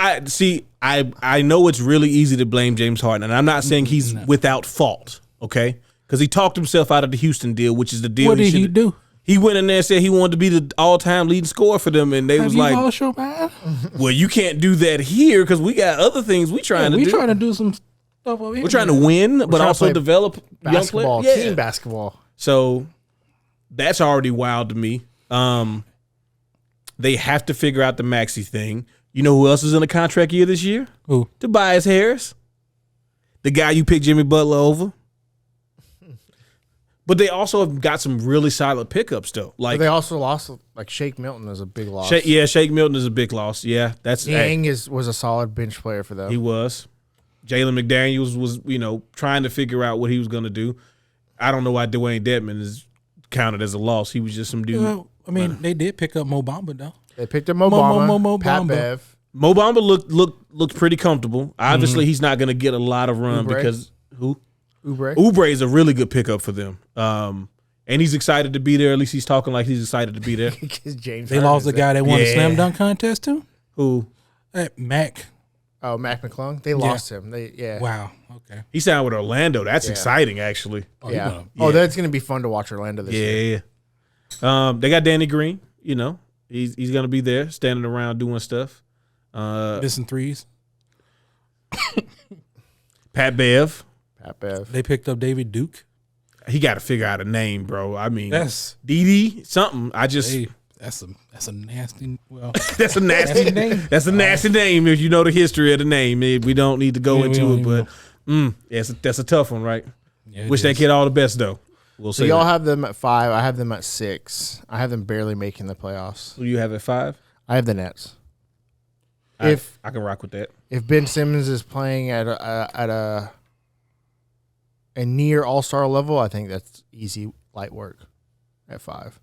I know it's really easy to blame James Harden, and I'm not saying he's without fault, okay? Because he talked himself out of the Houston deal, which is the deal. What did he do? He went in there and said he wanted to be the all-time leading scorer for them, and they was like, lost your mind? "Well, you can't do that here because we got other things we trying to do. We trying to do some stuff over here. We're trying to win, but trying also to play develop Basketball, young players. team basketball. So that's already wild to me. They have to figure out the Maxey thing. You know who else is in a contract year this year? Who? Tobias Harris, the guy you picked Jimmy Butler over. But they also have got some really solid pickups, though. Like But they also lost, like Shake Milton is a big loss. Shake Milton is a big loss. Yeah, that's Niang was a solid bench player for them. He was. Jalen McDaniels was, trying to figure out what he was going to do. I don't know why Dwayne Dedman is counted as a loss. He was just some dude. Well, I mean, they did pick up Mo Bamba, though. They picked up Mo Bamba, Mo Pat Bamba. Bev. Mo Bamba looked pretty comfortable. Obviously, he's not going to get a lot of run Oubre? because who? Oubre. Oubre is a really good pickup for them. And he's excited to be there. At least he's talking like he's excited to be there. James They Harden lost is the there. guy that won the Yeah. slam dunk contest, too? Who? Mac. Oh, Mac McClung. They lost him. Wow. Okay. He signed with Orlando. That's exciting, actually. Yeah. Yeah. That's going to be fun to watch Orlando this year. Yeah. They got Danny Green. He's going to be there, standing around doing stuff. Missing threes. Pat Bev. Pat Bev. They picked up David Duke. He got to figure out a name, bro. I mean, That's DD something. that's a nasty. Well, That's a nasty name. That's a nasty name if you know the history of the name. We don't need to go Yeah, we into don't it, even but that's a tough one, right? yeah, Wish that kid all the best, though. We'll So see. y'all have them at 5. I have them at 6. I have them barely making the playoffs. Who do you have at 5? I have the Nets. I can rock with that. If Ben Simmons is playing at a near all-star level, I think that's easy, light work at 5.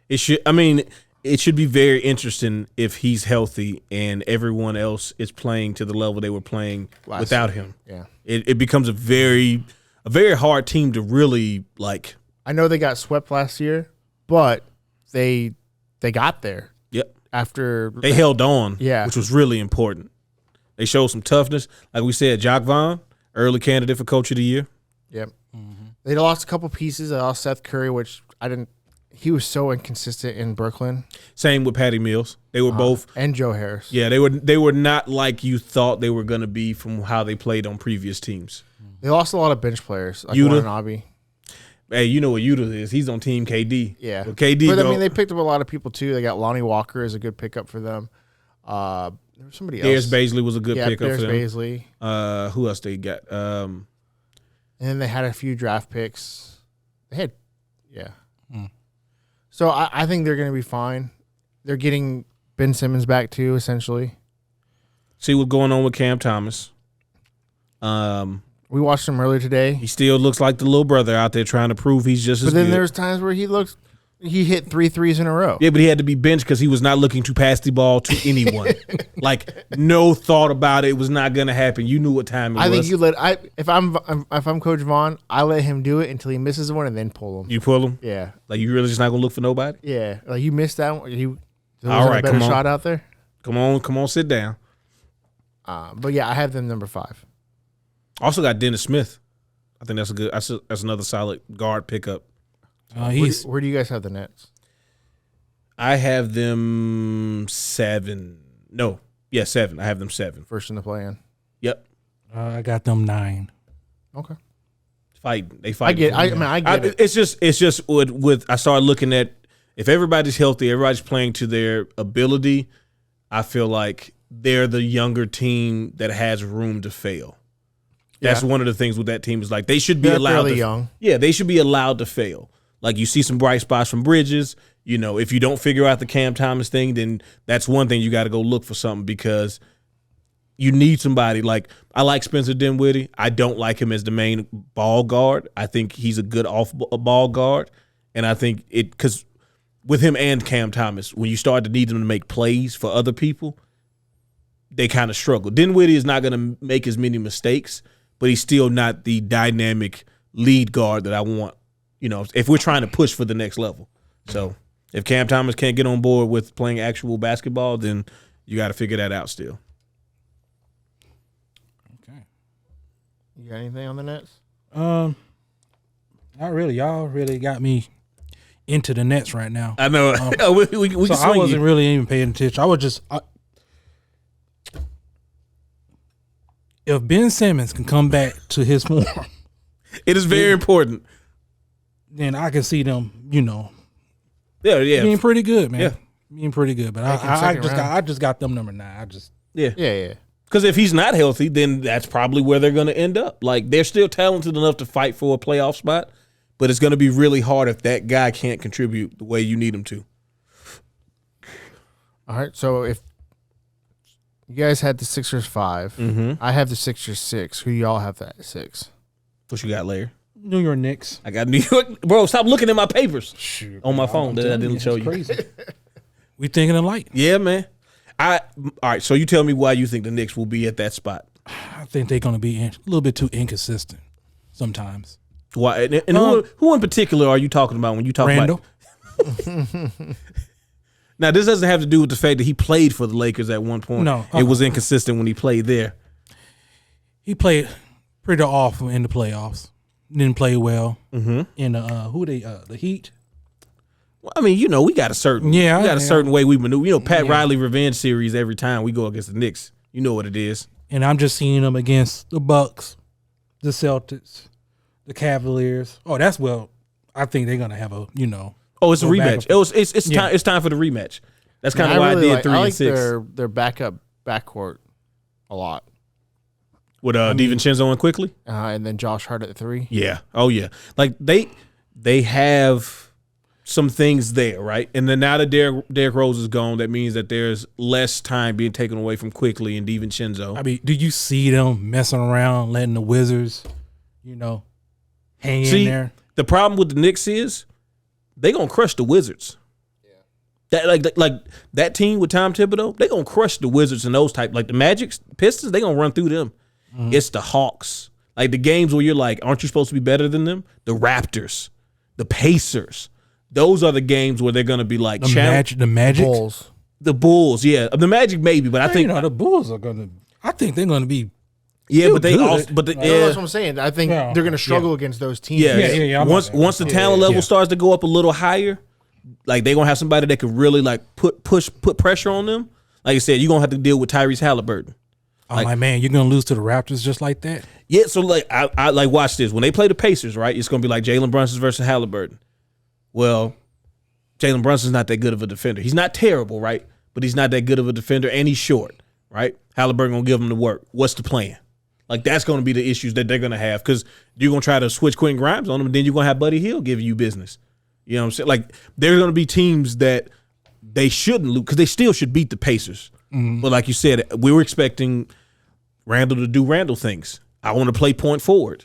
It should be very interesting if he's healthy and everyone else is playing to the level they were playing without him. Yeah. It becomes a very hard team to really like. I know they got swept last year, but they got there. Yep. After They held on, Yeah. which was really important. They showed some toughness. Like we said, Jock Vaughn, early candidate for Coach of the Year. Yep. They lost a couple pieces. They lost Seth Curry, which he was so inconsistent in Brooklyn. Same with Patty Mills. They were both. And Joe Harris. Yeah, they were not like you thought they were going to be from how they played on previous teams. They lost a lot of bench players, like Yuta. Watanabe. Hey, you know what Yuta is? He's on Team KD. Yeah. Well, KD. But, I mean, they picked up a lot of people, too. They got Lonnie Walker as a good pickup for them. There was somebody else. Darius Baisley was a good pickup Darius for them. Baisley. Who else they got? And then they had a few draft picks. They had, So I think they're going to be fine. They're getting Ben Simmons back, too, essentially. See what's going on with Cam Thomas. We watched him earlier today. He still looks like the little brother out there trying to prove he's just as But then good. there's times where he hit 3 threes in a row. Yeah, but he had to be benched because he was not looking to pass the ball to anyone. Like, no thought about it. It was not going to happen. You knew what time it was. I think if I'm Coach Vaughn, I let him do it until he misses one and then pull him. You pull him? Yeah. Like, you really just not going to look for nobody? Yeah. Like you missed that one. There All wasn't right, a better come on. shot out there. Come on, sit down. But yeah, I have them number 5. Also got Dennis Smith. I think that's another solid guard pickup. Where do you guys have the Nets? I have them 7. No, yeah, 7. I have them 7. First in the play-in. Yep. I got them 9. Okay. They fight. I get it. It's just with I started looking at if everybody's healthy, everybody's playing to their ability. I feel like they're the younger team that has room to fail. That's one of the things with that team is like they should be allowed to young. Yeah, they should be allowed to fail. Like you see some bright spots from Bridges. You know, if you don't figure out the Cam Thomas thing, then that's one thing you got to go look for something because you need somebody. Like I like Spencer Dinwiddie. I don't like him as the main ball guard. I think he's a good off-ball guard, and I think because with him and Cam Thomas, when you start to need them to make plays for other people, they kind of struggle. Dinwiddie is not going to make as many mistakes, but he's still not the dynamic lead guard that I want. You know, if we're trying to push for the next level. So if Cam Thomas can't get on board with playing actual basketball, then you got to figure that out still. Okay. You got anything on the Nets? Not really. Y'all really got me into the Nets right now. I know. We so I wasn't really even paying attention. I was just if Ben Simmons can come back to his form, it is very important. Then I can see them, Yeah. being pretty good, man. Yeah. Being pretty good. But I just got them number 9. Yeah. Because if he's not healthy, then that's probably where they're going to end up. Like they're still talented enough to fight for a playoff spot, but it's going to be really hard if that guy can't contribute the way you need him to. All right. So if you guys had the Sixers 5, I have the Sixers 6. Who y'all have that 6? What you got, Larry? New York Knicks. I got New York. Bro, stop looking at my papers on my phone I'm that I telling didn't show you. Crazy. We thinking alike. Yeah, man. All right, so you tell me why you think the Knicks will be at that spot. I think they're going to be a little bit too inconsistent sometimes. Why? And who in particular are you talking about when you talk Randall. about? Now, this doesn't have to do with the fact that he played for the Lakers at one point. No. It was inconsistent when he played there. He played pretty awful in the playoffs. Didn't play well in the Heat. Well, I mean, we got a certain certain way we maneuver. Pat Riley revenge series every time we go against the Knicks. You know what it is. And I'm just seeing them against the Bucks, the Celtics, the Cavaliers. Oh, I think they're gonna have a Oh, it's a rematch. It's time for the rematch. That's kind of why really I did 3 and 6. Their backup backcourt a lot. With DiVincenzo and Quickly? And then Josh Hart at 3. Yeah. Oh, yeah. Like, they have some things there, right? And then now that Derrick Rose is gone, that means that there's less time being taken away from Quickly and DiVincenzo. I mean, do you see them messing around, letting the Wizards, hang in there? The problem with the Knicks is they're going to crush the Wizards. That like that team with Tom Thibodeau, they're going to crush the Wizards and those type. Like the Magic, Pistons, they're going to run through them. It's the Hawks. Like the games where you're like, aren't you supposed to be better than them? The Raptors, the Pacers. Those are the games where they're going to be like the Magic, the Bulls. Yeah, the Magic maybe, but I think the Bulls are going to. I think they're going to be. Yeah, but they good. also, but that's what I'm saying. I think they're going to struggle against those teams. Yeah. Once the talent level starts to go up a little higher, like they're gonna have somebody that can really like put pressure on them. Like I said, you're gonna have to deal with Tyrese Halliburton. I'm like, man, you're gonna lose to the Raptors just like that? Yeah, so like I like watch this. When they play the Pacers, right? It's gonna be like Jalen Brunson versus Halliburton. Well, Jalen Brunson's not that good of a defender. He's not terrible, right? But he's not that good of a defender, and he's short, right? Halliburton gonna give him the work. What's the plan? Like that's gonna be the issues that they're gonna have because you're gonna try to switch Quentin Grimes on them, and then you're gonna have Buddy Hield give you business. You know what I'm saying? Like there's gonna be teams that they shouldn't lose because they still should beat the Pacers. But like you said, we were expecting Randall to do Randall things. I want to play point forward.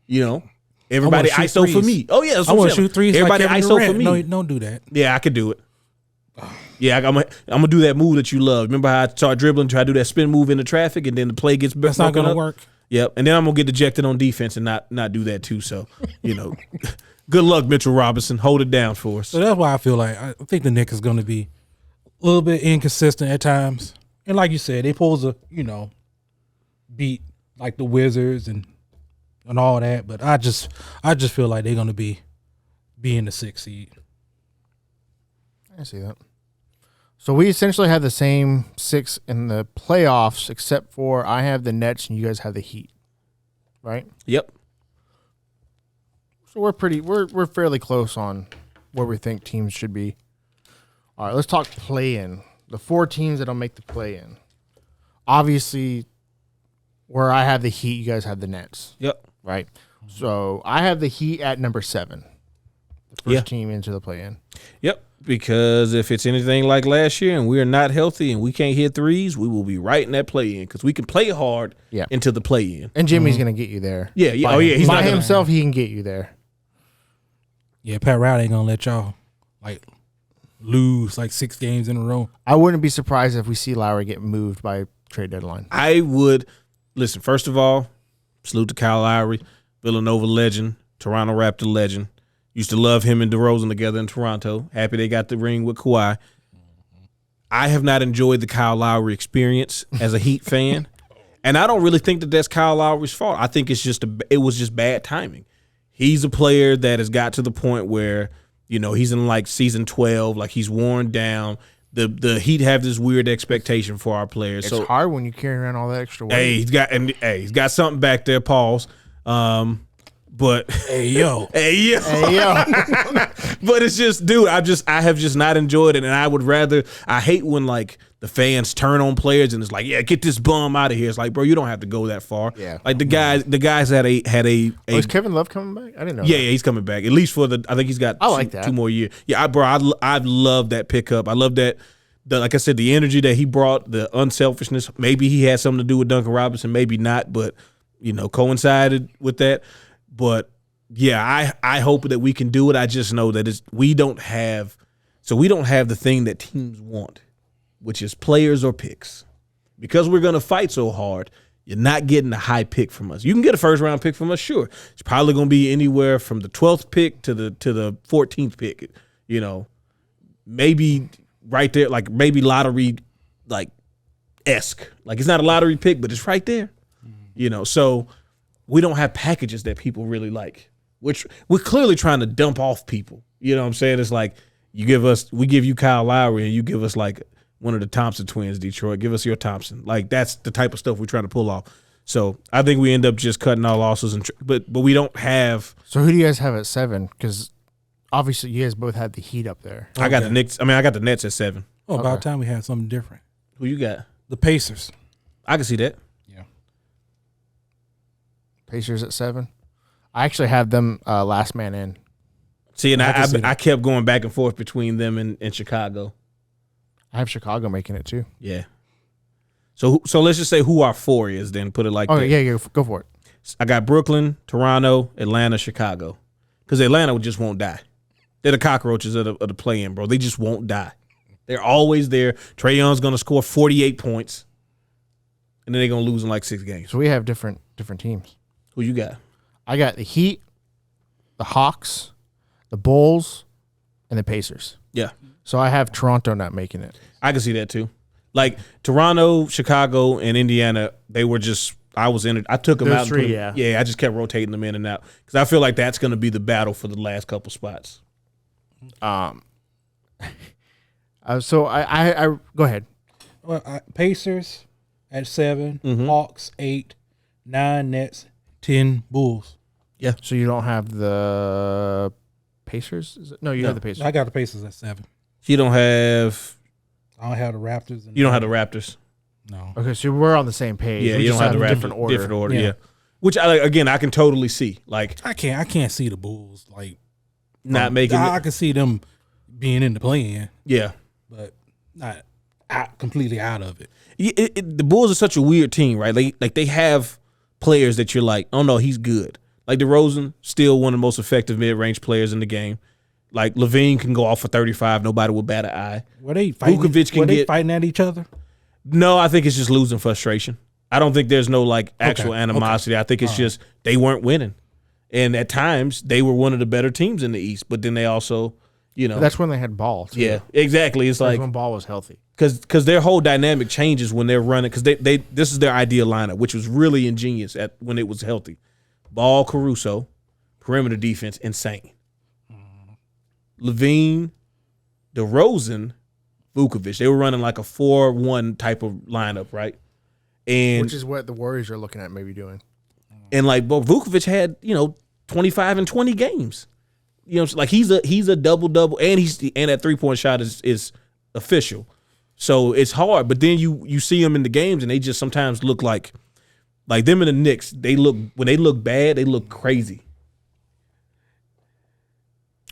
Everybody ISO threes. For me. Oh yeah, that's I want to shoot threes. Everybody like ISO for me. No, don't do that. Yeah, I could do it. Yeah, I'm gonna do that move that you love. Remember how I start dribbling, try to do that spin move into traffic, and then the play gets that's not gonna work. Yep, and then I'm gonna get dejected on defense and not do that too. So good luck, Mitchell Robinson. Hold it down for us. So that's why I feel like I think the Knicks is gonna be a little bit inconsistent at times, and like you said, they supposed to beat like the Wizards and and all that, but I just feel like they're gonna be in the 6th seed. I see that. So we essentially have the same 6 in the playoffs, except for I have the Nets and you guys have the Heat, right? Yep. So we're fairly close on where we think teams should be. All right, let's talk play-in. The 4 teams that'll make the play-in. Obviously, where I have the Heat, you guys have the Nets. Yep. Right? So I have the Heat at number 7. The first team into the play-in. Yep. Because if it's anything like last year and we are not healthy and we can't hit threes, we will be right in that play-in because we can play hard into the play-in. And Jimmy's going to get you there. Yeah. By He's by not himself, he can get you there. Yeah, Pat Riley ain't gonna let y'all like lose like 6 games in a row. I wouldn't be surprised if we see Lowry get moved by trade deadline. I would listen. First of all, salute to Kyle Lowry, Villanova legend, Toronto Raptor legend. Used to love him and DeRozan together in Toronto. Happy they got the ring with Kawhi. I have not enjoyed the Kyle Lowry experience as a Heat fan, and I don't really think that that's Kyle Lowry's fault. I think it was just bad timing. He's a player that has got to the point where, he's in like season 12, like he's worn down. The Heat have this weird expectation for our players. It's hard when you carry around all that extra weight. Hey, he's got something back there, pause. But hey yo. But it's just, dude, I have just not enjoyed it, and I hate when like the fans turn on players and it's like, yeah, get this bum out of here. It's like, bro, you don't have to go that far. Yeah. Like the guys had a is Kevin Love coming back? I didn't know. Yeah, he's coming back. At least I think he's got two more years. Yeah, I love that pickup. I love that. Like I said, the energy that he brought, the unselfishness. Maybe he had something to do with Duncan Robinson, maybe not, but coincided with that. But yeah, I hope that we can do it. I just know that we don't have the thing that teams want, which is players or picks. Because we're going to fight so hard, you're not getting a high pick from us. You can get a first round pick from us, sure. It's probably going to be anywhere from the 12th pick to the 14th pick. Maybe right there, like maybe lottery like esque. Like it's not a lottery pick, but it's right there. So we don't have packages that people really like, which we're clearly trying to dump off people. You know what I'm saying? It's like we give you Kyle Lowry and you give us like one of the Thompson twins, Detroit. Give us your Thompson. Like that's the type of stuff we're trying to pull off. So I think we end up just cutting our losses, but we don't have. So who do you guys have at 7? Because obviously you guys both had the Heat up there. I got the Knicks. I got the Nets at 7. Oh, about time we had something different. Who you got? The Pacers. I can see that. Yeah. Pacers at 7. I actually have them last man in. See, and I kept going back and forth between them and Chicago. I have Chicago making it too. Yeah. So let's just say who our 4 is, then put it like that. Oh, yeah, go for it. I got Brooklyn, Toronto, Atlanta, Chicago. Because Atlanta just won't die. They're the cockroaches of the play-in, bro. They just won't die. They're always there. Trae Young's going to score 48 points. And then they're going to lose in like 6 games. So we have different teams. Who you got? I got the Heat, the Hawks, the Bulls, and the Pacers. Yeah. So I have Toronto not making it. I can see that too. Like Toronto, Chicago, and Indiana, they were just I took them out. Three, I just kept rotating them in and out because I feel like that's going to be the battle for the last couple spots. So I go ahead. Well, Pacers at 7, Hawks 8, 9 Nets, 10 Bulls. Yeah. So you don't have the Pacers? No, you have the Pacers. I got the Pacers at 7. You don't have. I don't have the Raptors. You don't have the Raptors. No. Okay, so we're on the same page. Yeah, we you just don't have the Raptors. different order. Yeah. Which I can totally see. Like I can't see the Bulls like not making. I can see them being in the play-in. Yeah, but not completely out of it. The Bulls are such a weird team, right? They have players that you're like, oh no, he's good. Like DeRozan, still one of the most effective mid-range players in the game. Like Levine can go off for 35, nobody will bat an eye. Were they fighting? They fighting at each other? No, I think it's just losing frustration. I don't think there's no like actual animosity. I think it's just they weren't winning, and at times they were one of the better teams in the East. But then they also, But that's when they had Ball. Too. Yeah, exactly. It's like when Ball was healthy. Because their whole dynamic changes when they're running. Because this is their ideal lineup, which was really ingenious when it was healthy. Ball, Caruso, perimeter defense, insane. Levine, DeRozan, Vukovic. They were running like a 4-1 type of lineup, right? And Which is what the Warriors are looking at maybe doing. And like, but Vukovic had 25 and 20 games. Like he's a double, and that 3-point shot is official. So it's hard. But then you see them in the games, and they just sometimes look like them in the Knicks. When they look bad, they look crazy.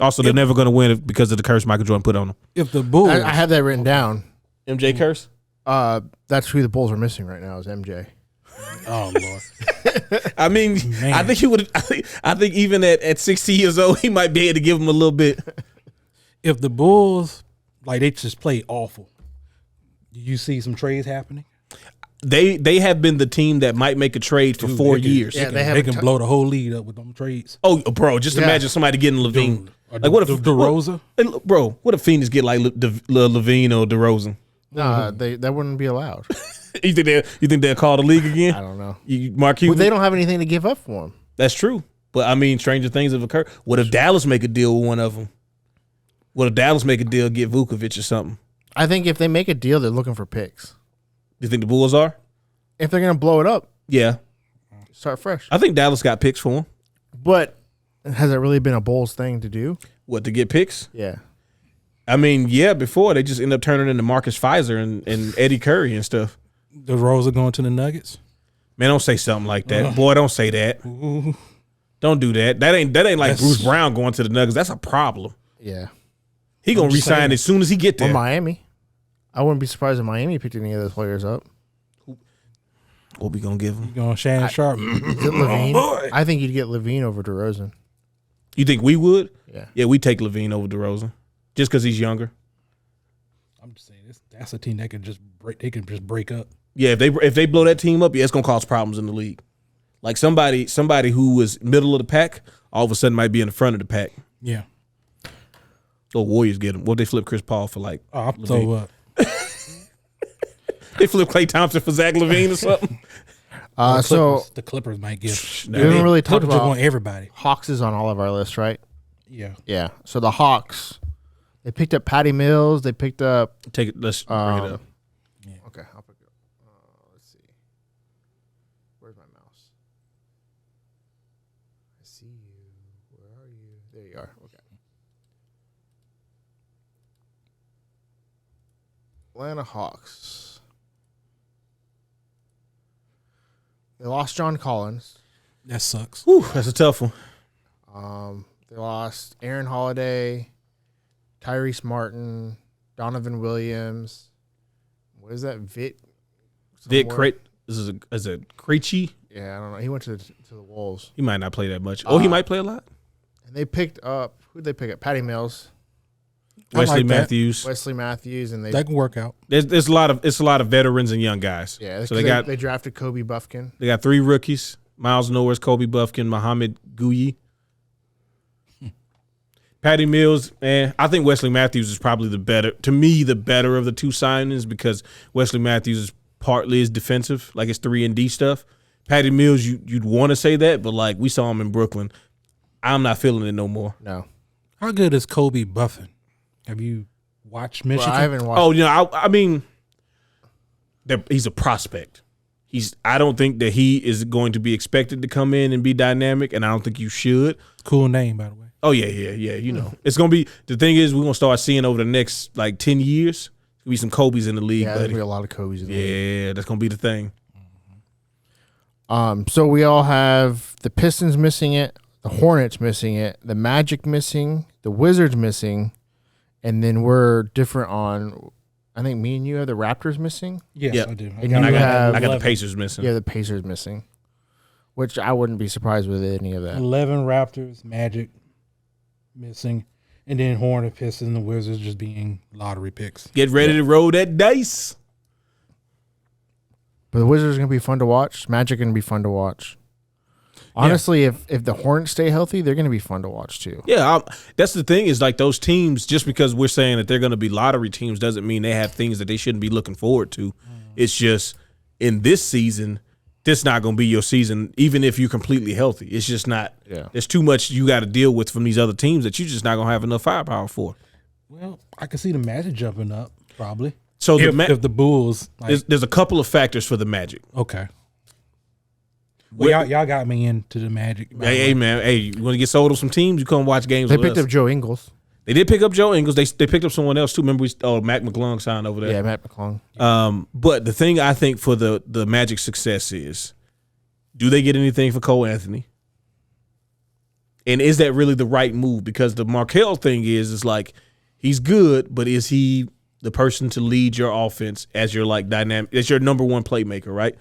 Also, they're never going to win because of the curse Michael Jordan put on them. If the Bulls, I have that written down. MJ curse. That's who the Bulls are missing right now is MJ. oh Lord, I mean, Man. I think he would. I think even at 60 years old, he might be able to give him a little bit. if the Bulls they just play awful, do you see some trades happening? They have been the team that might make a trade for 4 years. Yeah, They can blow the whole lead up with them trades. Oh, bro, just imagine somebody getting Levine. Like what if DeRozan? What if Phoenix get like Levine or DeRozan? Nah, that wouldn't be allowed. You think they'll call the league again? I don't know. Mark Cuban? Well, they don't have anything to give up for him. That's true. But I mean, stranger things have occurred. What if Dallas make a deal with one of them? What if Dallas make a deal, get Vukovic or something? I think if they make a deal, they're looking for picks. Do you think the Bulls are? If they're going to blow it up, Yeah. start fresh. I think Dallas got picks for him. But has it really been a Bulls thing to do? What, to get picks? Yeah. I mean, yeah, before they just end up turning into Marcus Pfizer and Eddie Curry and stuff. DeRozan going to the Nuggets? Man, don't say something like that. Boy, don't say that. Don't do that. That ain't like Bruce Brown going to the Nuggets. That's a problem. Yeah. He gonna resign as soon as he get there. Or Miami. I wouldn't be surprised if Miami picked any of those players up. What we gonna give him? You going Shannon Sharp? Levine. I think you'd get Levine over DeRozan. You think we would? Yeah. Yeah, we take Levine over DeRozan just because he's younger. I'm just saying that's a team that can just break. They can just break up. Yeah, if they blow that team up, yeah, it's gonna cause problems in the league. Like somebody who was middle of the pack, all of a sudden might be in the front of the pack. Yeah. So Warriors get him. What if they flip Chris Paul for like? So They flip Klay Thompson for Zach LaVine or something. So the Clippers might give. we haven't really talked Clippers just about want everybody. Hawks is on all of our lists, right? Yeah. Yeah. So the Hawks, they picked up Patty Mills. They picked up. Take it. Let's bring it up. Okay, I'll pick it up. Let's see. Where's my mouse? I see you. Where are you? There you are. Okay. Atlanta Hawks. They lost John Collins. That sucks. Whew, that's a tough one. They lost Aaron Holiday, Tyrese Martin, Donovan Williams. What is that? Vic Crate. This is a Krejci. Yeah, I don't know. He went to the Wolves. He might not play that much. He might play a lot. And they picked up who'd they pick up? Patty Mills, Wesley like that. Matthews. Wesley Matthews, and That can work out. There's a lot of veterans and young guys. yeah. So they drafted Kobe Buffkin. They got 3 rookies: Miles Norris, Kobe Buffkin, Muhammad Guyi. Patty Mills, I think Wesley Matthews is probably the better of the two signings because Wesley Matthews is partly is defensive, like it's 3-and-D stuff. Patty Mills, you'd want to say that, but like we saw him in Brooklyn, I'm not feeling it no more. No, How good is Kobe Buffin? Have you watched Michigan? well, I haven't watched. Oh, I mean, he's a prospect. I don't think that he is going to be expected to come in and be dynamic, and I don't think you should. Cool name, by the way. Oh yeah. You know, it's gonna be. The thing is, we're gonna start seeing over the next like 10 years. There'll be some Kobe's in the league, Yeah, there'll buddy. be a lot of Kobe's in the league. Yeah, that's gonna be the thing. So we all have the Pistons missing it, the Hornets missing it, the Magic missing, the Wizards missing, and then we're different on. I think me and you have the Raptors missing. Yes, Yep. I do. And And you have- I got the Pacers missing. Yeah, the Pacers missing, which I wouldn't be surprised with any of that. 11 Raptors, Magic missing, and then Hornet, Pistons, and the Wizards just being lottery picks. Get ready to roll that dice. But the Wizards are going to be fun to watch. Magic going to be fun to watch. Honestly, if the Hornets stay healthy, they're going to be fun to watch too. Yeah, that's the thing is like those teams. Just because we're saying that they're going to be lottery teams doesn't mean they have things that they shouldn't be looking forward to. It's just in this season, this not going to be your season, even if you're completely healthy. It's just not. Yeah. There's too much you got to deal with from these other teams that you're just not going to have enough firepower for. Well, I can see the Magic jumping up probably. So if the Bulls, there's a couple of factors for the Magic. Okay. Well, y'all got me into the Magic. Hey, man. Hey, you want to get sold on some teams? You come watch games. They with picked us. up Joe Ingles. They did pick up Joe Ingles. They picked up someone else too. Remember, Mac McClung signed over there. Yeah, Matt McClung. But the thing I think for the Magic success is, do they get anything for Cole Anthony? And is that really the right move? Because the Markelle thing is like he's good, but is he the person to lead your offense as your like dynamic, as your number one playmaker, right?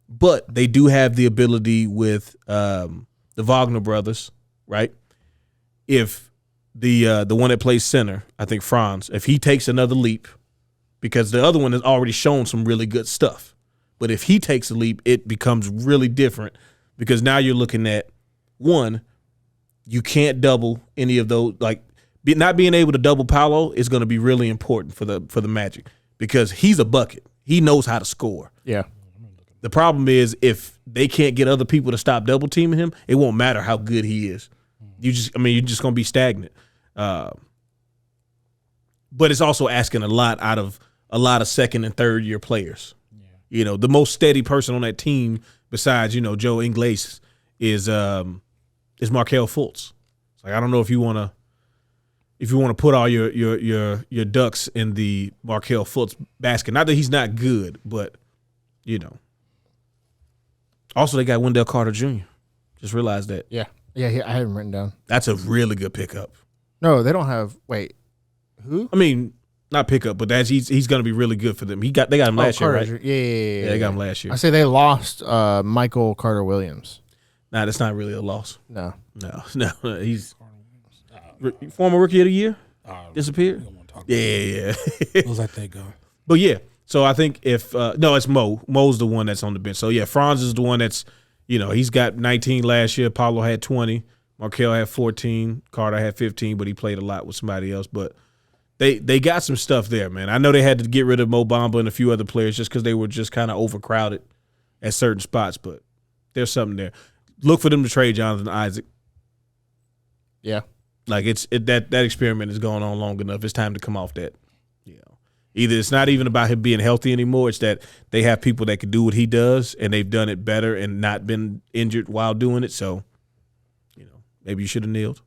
But they do have the ability with the Wagner brothers, right? If the one that plays center, I think Franz, if he takes another leap, because the other one has already shown some really good stuff, but if he takes a leap, it becomes really different because now you're looking at one, you can't double any of those. Like not being able to double Paolo is going to be really important for the Magic because he's a bucket. He knows how to score. Yeah. The problem is if they can't get other people to stop double teaming him, it won't matter how good he is. You're just going to be stagnant. But it's also asking a lot out of a lot of second and third year players. Yeah. You know, the most steady person on that team besides, Joe Ingles is Markelle Fultz. It's like I don't know if you want to put all your ducks in the Markelle Fultz basket. Not that he's not good, but Also, they got Wendell Carter Jr. Just realized that. Yeah. Yeah, I had him written down. That's a really good pickup. No, they don't have. Wait, who? I mean, not pickup, but he's going to be really good for them. They got him last year, right? Yeah, they got him last year. I say they lost Michael Carter Williams. Nah, that's not really a loss. No. He's former rookie of the year. Disappeared. Yeah. Those I think go. But yeah. So I think if no, it's Mo. Mo's the one that's on the bench. So yeah, Franz is the one that's he's got 19 last year. Paulo had 20. Markelle had 14. Carter had 15, but he played a lot with somebody else. But they got some stuff there, man. I know they had to get rid of Mo Bamba and a few other players just because they were just kind of overcrowded at certain spots. But there's something there. Look for them to trade Jonathan Isaac. Yeah, like that experiment is going on long enough. It's time to come off that. Either it's not even about him being healthy anymore. It's that they have people that can do what he does, and they've done it better and not been injured while doing it. So, maybe you should have kneeled.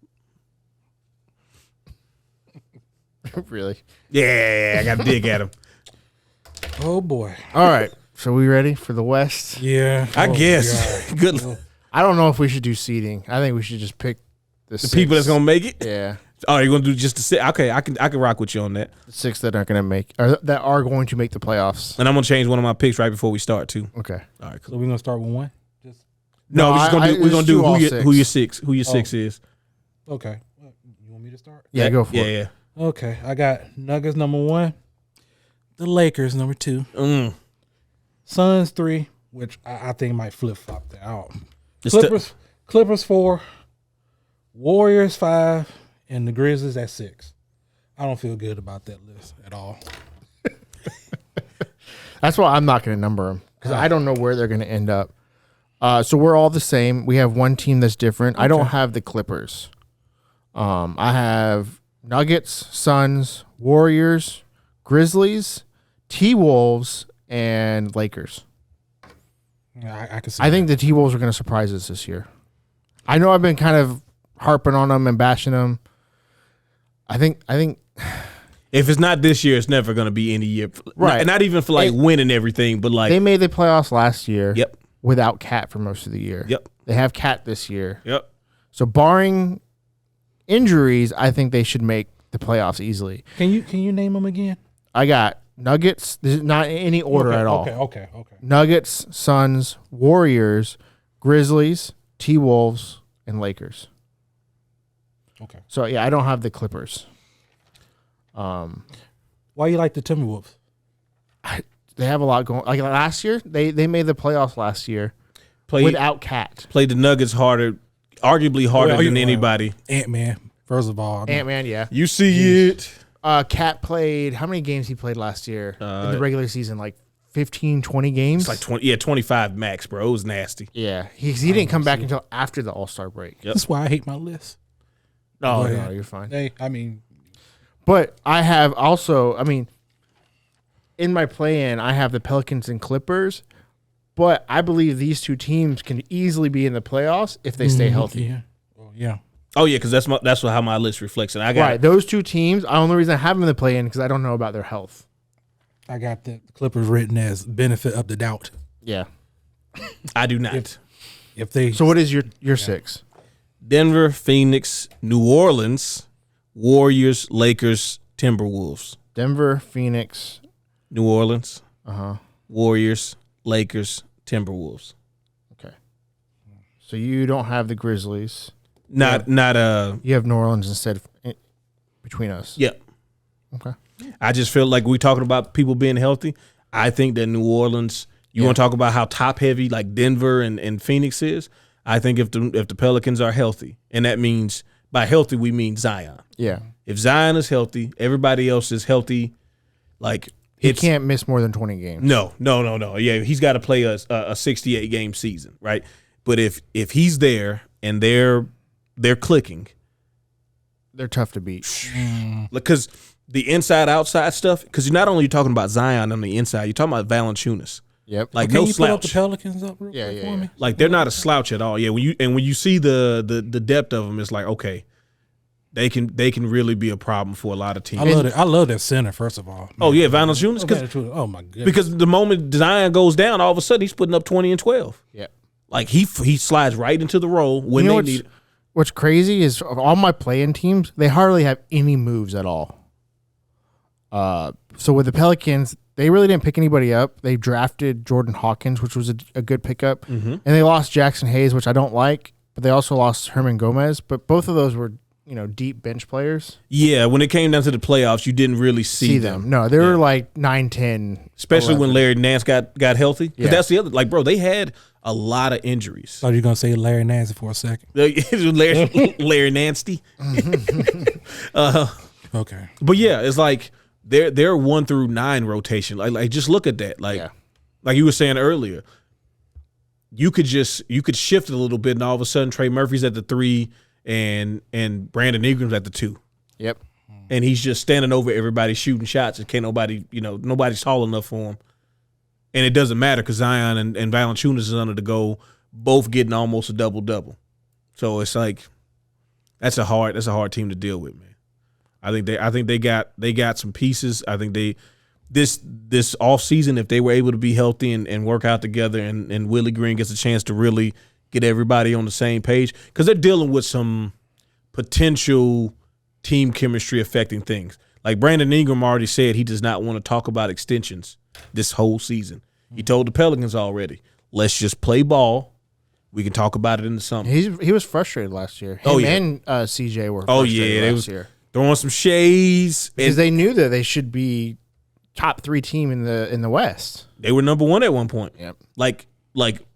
Really? Yeah, I got to dig at him. Oh, boy. All right. So we ready for the West? Yeah. I guess. Good. I don't know if we should do seeding. I think we should just pick the people that's going to make it? Yeah. Oh, you're gonna do just the six? Okay, I can rock with you on that. The six that aren't gonna make, or that are going to make the playoffs. And I'm gonna change one of my picks right before we start too. Okay. All right. Cool. So we're gonna start with one. No, we're gonna do who your six is. Okay. You want me to start? Yeah, go for it. Yeah. Okay, I got Nuggets number 1, the Lakers number 2, Suns 3, which I think might flip flop that out. Clippers 4, Warriors 5. And the Grizzlies at 6. I don't feel good about that list at all. That's why I'm not going to number them because I don't know where they're going to end up. So we're all the same. We have one team that's different. Okay. I don't have the Clippers. I have Nuggets, Suns, Warriors, Grizzlies, T-Wolves, and Lakers. Yeah, I can see. I think the T-Wolves are going to surprise us this year. I know I've been kind of harping on them and bashing them. I think if it's not this year, it's never going to be any year. Right. Not even for winning everything, but they made the playoffs last year. Yep. Without Cat for most of the year. Yep. They have Cat this year. Yep. So barring injuries, I think they should make the playoffs easily. Can you name them again? I got Nuggets. This is not in any order at all. Okay. Nuggets, Suns, Warriors, Grizzlies, T-Wolves, and Lakers. Okay. So yeah, I don't have the Clippers. Why you like the Timberwolves? They have a lot going. Like last year, they made the playoffs last year without Cat. Played the Nuggets arguably harder than anybody. Ant-Man, first of all. Ant-Man, yeah. You see it. Cat played how many games he played last year in the regular season? Like 15, 20 games. It's like 20, 25 max, bro. It was nasty. Yeah, he didn't come back until after the All-Star break. Yep. That's why I hate my list. No, you're fine. But I have also, in my play-in, I have the Pelicans and Clippers, but I believe these two teams can easily be in the playoffs if they stay healthy. Yeah. Oh, yeah. Oh yeah, because that's how my list reflects it. I got those two teams. The only reason I have them in the play-in because I don't know about their health. I got the Clippers written as benefit of the doubt. Yeah, I do not. If they So what is your 6? Denver, Phoenix, New Orleans, Warriors, Lakers, Timberwolves. Denver, Phoenix, New Orleans, Uh-huh. Warriors, Lakers, Timberwolves. Okay. So you don't have the Grizzlies. Not You have New Orleans instead between us. Yeah. Okay. I just feel like we talking about people being healthy. I think that New Orleans, you want to talk about how top heavy like Denver and Phoenix is. I think if the Pelicans are healthy, and that means by healthy we mean Zion. Yeah. If Zion is healthy, everybody else is healthy. Like He can't miss more than 20 games. No. Yeah, he's got to play a 68 game season, right? But if he's there and they're clicking, They're tough to beat. because the inside outside stuff. Because you're not only talking about Zion on the inside, you're talking about Valanciunas. Yep. Like Can no you put up the slouch. Pelicans up real Yeah, quick yeah, for me? Like they're not a slouch at all. Yeah, when you see the depth of them, it's like okay, they can really be a problem for a lot of teams. I love that center, first of all. Oh yeah, Valanciunas. Oh my goodness. Because the moment Zion goes down, all of a sudden he's putting up 20 and 12. Yeah. Like he slides right into the role when You know they need it. What's crazy is of all my play-in teams, they hardly have any moves at all. So with the Pelicans, they really didn't pick anybody up. They drafted Jordan Hawkins, which was a good pickup, and they lost Jackson Hayes, which I don't like. But they also lost Herman Gomez. But both of those were deep bench players. Yeah, when it came down to the playoffs, you didn't really see them. No, they were like 9-10. Especially 11. when Larry Nance got healthy. Because Yeah. that's the other. Like, bro, they had a lot of injuries. Thought you were gonna say Larry Nance for a second. Larry Nance. Okay. But yeah, it's like they're 1 through 9 rotation. Like just look at that. Like you were saying earlier, you could shift it a little bit, and all of a sudden Trey Murphy's at the 3 and Brandon Ingram's at the 2. Yep. And he's just standing over everybody shooting shots, and can't nobody, nobody's tall enough for him. And it doesn't matter because Zion and Valanciunas is under the goal, both getting almost a double-double. So it's like that's a hard team to deal with, man. I think they got some pieces. I think this offseason, if they were able to be healthy and work out together, and Willie Green gets a chance to really get everybody on the same page, because they're dealing with some potential team chemistry affecting things. Like Brandon Ingram already said he does not want to talk about extensions this whole season. He told the Pelicans already, let's just play ball. We can talk about it in the summer. He was frustrated last year. Him and CJ were frustrated last year. Throwing some shades. Because they knew that they should be top 3 team in the West. They were number 1 at one point. Yep. Like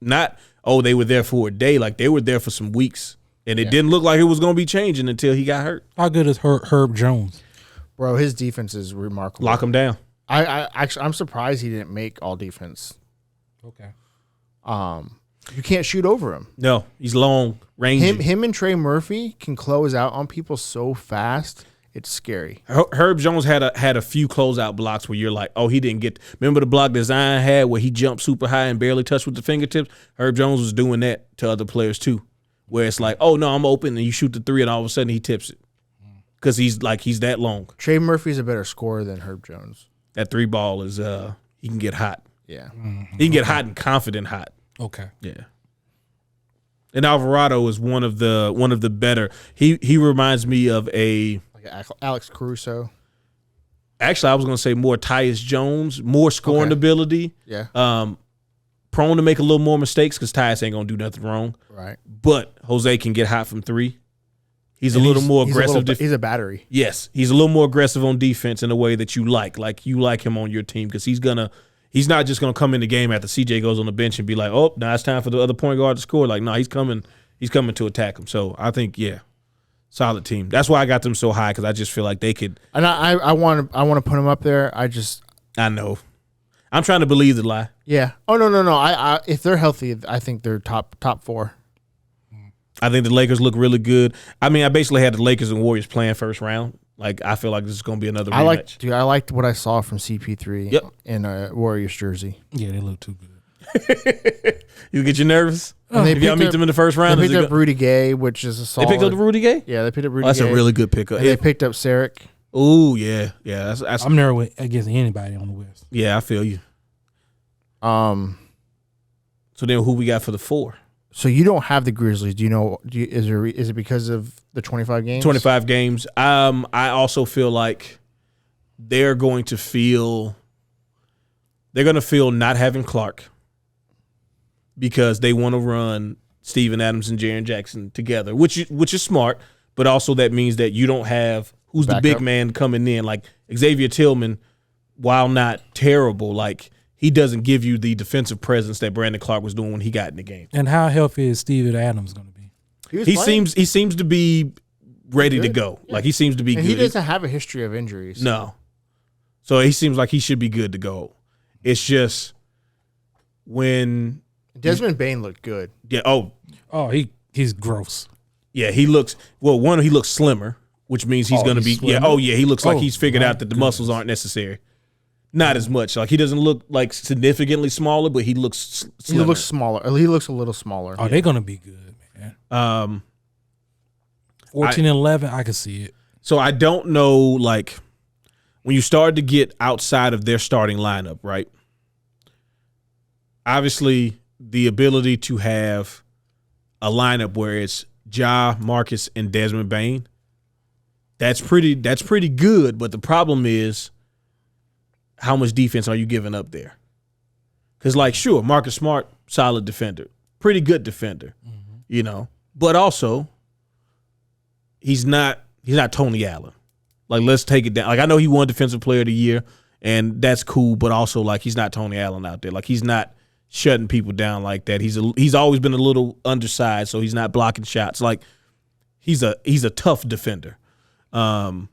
not, they were there for a day. Like they were there for some weeks. And it didn't look like it was going to be changing until he got hurt. How good is Herb Jones? Bro, his defense is remarkable. Lock him down. I'm surprised he didn't make all defense. Okay. You can't shoot over him. No, he's long, rangy. Him and Trey Murphy can close out on people so fast. It's scary. Herb Jones had a few closeout blocks where you're like, he didn't get. Remember the block that Zion had where he jumped super high and barely touched with the fingertips? Herb Jones was doing that to other players too, where it's like, no, I'm open, and you shoot the 3, and all of a sudden he tips it because he's that long. Trey Murphy's a better scorer than Herb Jones. That 3 ball is he can get hot. Yeah, he can get hot and confident hot. Okay. Yeah. And Alvarado is one of the better. He reminds me of like Alex Caruso. Actually, I was going to say more Tyus Jones, more scoring ability. Yeah. Prone to make a little more mistakes because Tyus ain't going to do nothing wrong. Right. But Jose can get hot from 3. He's a little more aggressive. He's a battery. Yes, he's a little more aggressive on defense in a way that you like. Like you like him on your team because he's not just gonna come in the game after CJ goes on the bench and be like, now it's time for the other point guard to score. Like, no, he's coming to attack him. So I think, solid team. That's why I got them so high because I just feel like they could. And I want to put him up there. I know. I'm trying to believe the lie. Yeah. Oh no. I if they're healthy, I think they're top 4. I think the Lakers look really good. I mean, I basically had the Lakers and Warriors playing first round. Like, I feel like this is going to be another rematch. I liked what I saw from CP3 in a Warriors jersey. Yeah, they look too good. You get you nervous? And if y'all meet them in the first round? They picked up Rudy Gay, which is a solid. They picked up Rudy Gay? Yeah, they picked up Rudy Gay. That's a really good pickup. And they picked up Sarek. Ooh, yeah. That's I'm never against anybody on the West. Yeah, I feel you. So then who we got for the 4? So you don't have the Grizzlies. Do you know? Is it because of the 25 games? 25 games. I also feel like they're going to feel not having Clark because they want to run Steven Adams and Jaren Jackson together, which is smart, but also that means that you don't have who's the big man coming in. Like Xavier Tillman, while not terrible, like he doesn't give you the defensive presence that Brandon Clark was doing when he got in the game. And how healthy is Steven Adams going to be? He seems to be ready to go. Yeah. Like he seems to be and good. He doesn't have a history of injuries. No. So he seems like he should be good to go. It's just when Desmond Bane looked good. Yeah. He's gross. Yeah, he looks slimmer, which means he's going to be. Slimmer? Yeah. He looks like he's figured out that the muscles aren't necessary. Not as much. Like he doesn't look like significantly smaller, but he looks slimmer. He looks smaller. He looks a little smaller. Oh, they're going to be good, man. 14 and 11, I can see it. So I don't know, like when you start to get outside of their starting lineup, right? Obviously, the ability to have a lineup where it's Ja, Marcus, and Desmond Bane, that's pretty good. But the problem is, how much defense are you giving up there? Because, like, sure, Marcus Smart, solid defender, pretty good defender, but also he's not Tony Allen. Like, let's take it down. Like, I know he won Defensive Player of the Year, and that's cool, but also, like, he's not Tony Allen out there. Like, he's not shutting people down like that. He's always been a little undersized, so he's not blocking shots. Like, he's a tough defender. I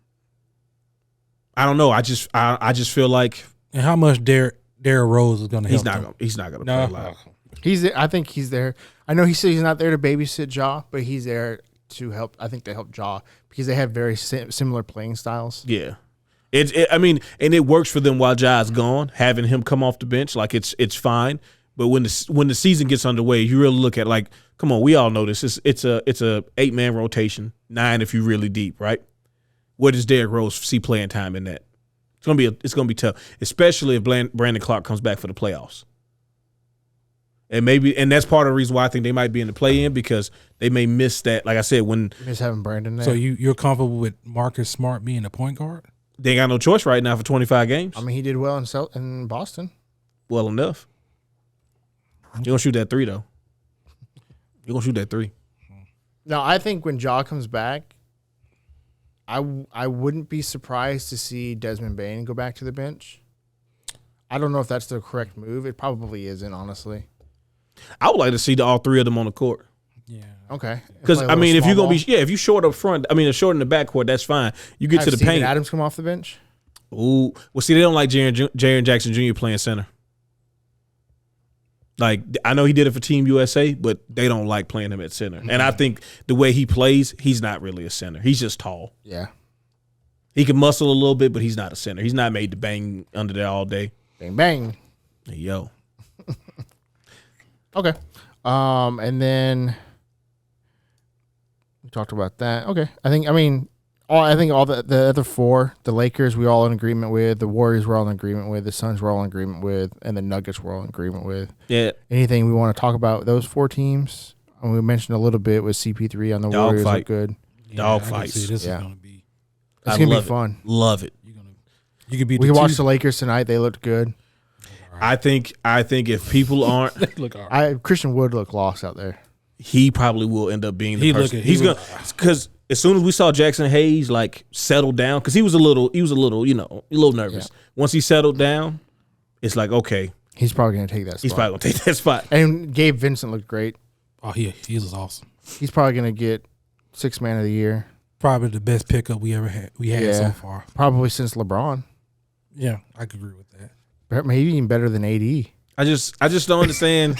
don't know. I just feel like. And how much Derrick Rose is going to help? He's not going to play a lot. I think he's there. I know he said he's not there to babysit Ja, but he's there to help. I think they help Ja because they have very similar playing styles. Yeah, and it works for them while Ja's gone. Having him come off the bench, like it's fine. But when the season gets underway, you really look at like, come on, we all know this. It's a 8-man rotation, 9 if you're really deep, right? Where does Derrick Rose see playing time in that? It's gonna be tough, especially if Brandon Clark comes back for the playoffs. And that's part of the reason why I think they might be in the play-in because they may miss that. Like I said, when miss having Brandon there. So you're comfortable with Marcus Smart being the point guard? They ain't got no choice right now for 25 games. I mean, he did well in Boston. Well enough. You're gonna shoot that 3 though. You're gonna shoot that 3. No, I think when Ja comes back, I wouldn't be surprised to see Desmond Bane go back to the bench. I don't know if that's the correct move. It probably isn't, honestly. I would like to see all 3 of them on the court. Yeah. Okay. Because I mean, if you're gonna if you short up front, short in the backcourt, that's fine. You get to the Steven paint. Adams come off the bench. Ooh, well, see, they don't like Jaren Jackson Jr. playing center. Like, I know he did it for Team USA, but they don't like playing him at center. Mm-hmm. And I think the way he plays, he's not really a center. He's just tall. Yeah. He can muscle a little bit, but he's not a center. He's not made to bang under there all day. Bang, bang. Hey, yo. Okay. And then we talked about that. Okay. I think all the other 4, the Lakers we all in agreement with, the Warriors we're all in agreement with, the Suns we're all in agreement with, and the Nuggets we're all in agreement with. Yeah. Anything we want to talk about those 4 teams? And we mentioned a little bit with CP3 on the Warriors look good. Dog fights. This is gonna be. It's gonna be fun. Love it. You could be. We watched the Lakers tonight. They looked good. I think if people aren't, look, all right. Christian Wood looked lost out there. He probably will end up being the person. He's gonna because. As soon as we saw Jackson Hayes like settle down, because he was a little, a little nervous. Yeah. Once he settled down, it's like, okay, he's probably gonna take that spot. He's probably gonna take that spot. And Gabe Vincent looked great. Oh, he was awesome. He's probably gonna get 6th man of the year. Probably the best pickup we had so far. Probably since LeBron. Yeah, I could agree with that. Maybe even better than AD. I just don't understand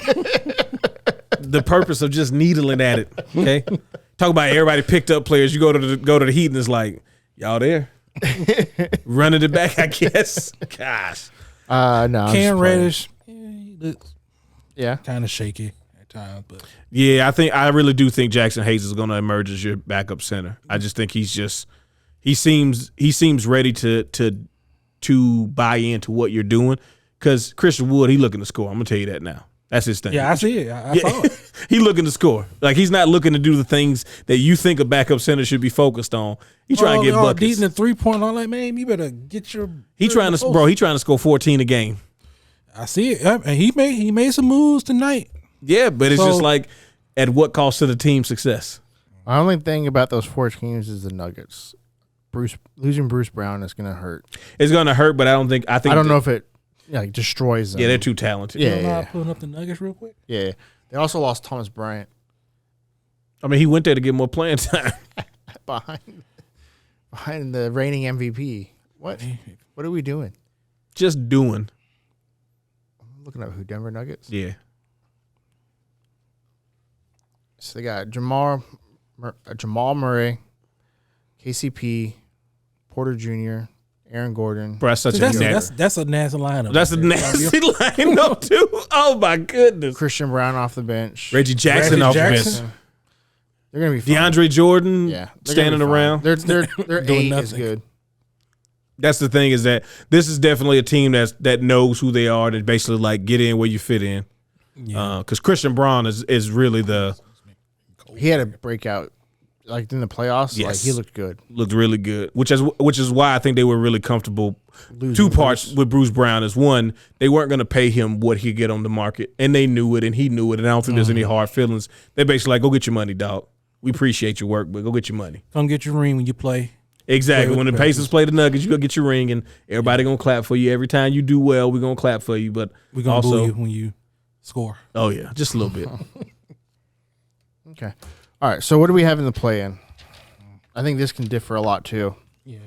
the purpose of just needling at it. Okay, talk about everybody picked up players. You go to the Heat and it's like y'all there running it back. I guess. Gosh. No. Cam Reddish, he looks Yeah. kind of shaky at times, but Yeah, I really do think Jackson Hayes is going to emerge as your backup center. I just think he seems ready to buy into what you're doing. Because Christian Wood, he looking to score. I'm gonna tell you that now. That's his thing. yeah, I see it. I saw it. He looking to score. Like he's not looking to do the things that you think a backup center should be focused on. He trying to get buckets. Deep in the 3-point line, like, man, you better get your. He trying to score 14 a game. I see it, and he made some moves tonight. Yeah, but it's just like at what cost to the team's success? My only thing about those 4 teams is the Nuggets. Losing Bruce Brown is going to hurt. It's going to hurt, but I don't know if it destroys them. Yeah, they're too talented. Yeah. Pulling up the Nuggets real quick. Yeah. They also lost Thomas Bryant. I mean, he went there to get more playing time. behind the reigning MVP. What are we doing? Just doing. I'm looking up who Denver Nuggets. Yeah. So they got Jamal Murray, KCP, Porter Jr., Aaron Gordon. Bro, that's a nasty lineup. That's a nasty lineup too. Oh my goodness. Christian Brown off the bench. Reggie Jackson off the bench. They're gonna be fine. DeAndre Jordan, yeah, standing around. Their 8 is good. That's the thing, is that this is definitely a team that knows who they are. That basically like get in where you fit in. Yeah. Because Christian Brown is really he had a breakout. Like in the playoffs, yes. Like he looked good. Looked really good, which is why I think they were really comfortable. Two parts with Bruce Brown is, one, they weren't going to pay him what he'd get on the market, and they knew it, and he knew it, and I don't think there's any hard feelings. They basically like, go get your money, dog. We appreciate your work, but go get your money. Come get your ring when you play. Exactly. When the Pacers play the Nuggets, you go get your ring, and everybody gonna clap for you. Every time you do well, we're gonna clap for you, but we're gonna boo you when you score. Oh yeah, just a little bit. Okay. All right. So what do we have in the play-in? I think this can differ a lot too. Yeah.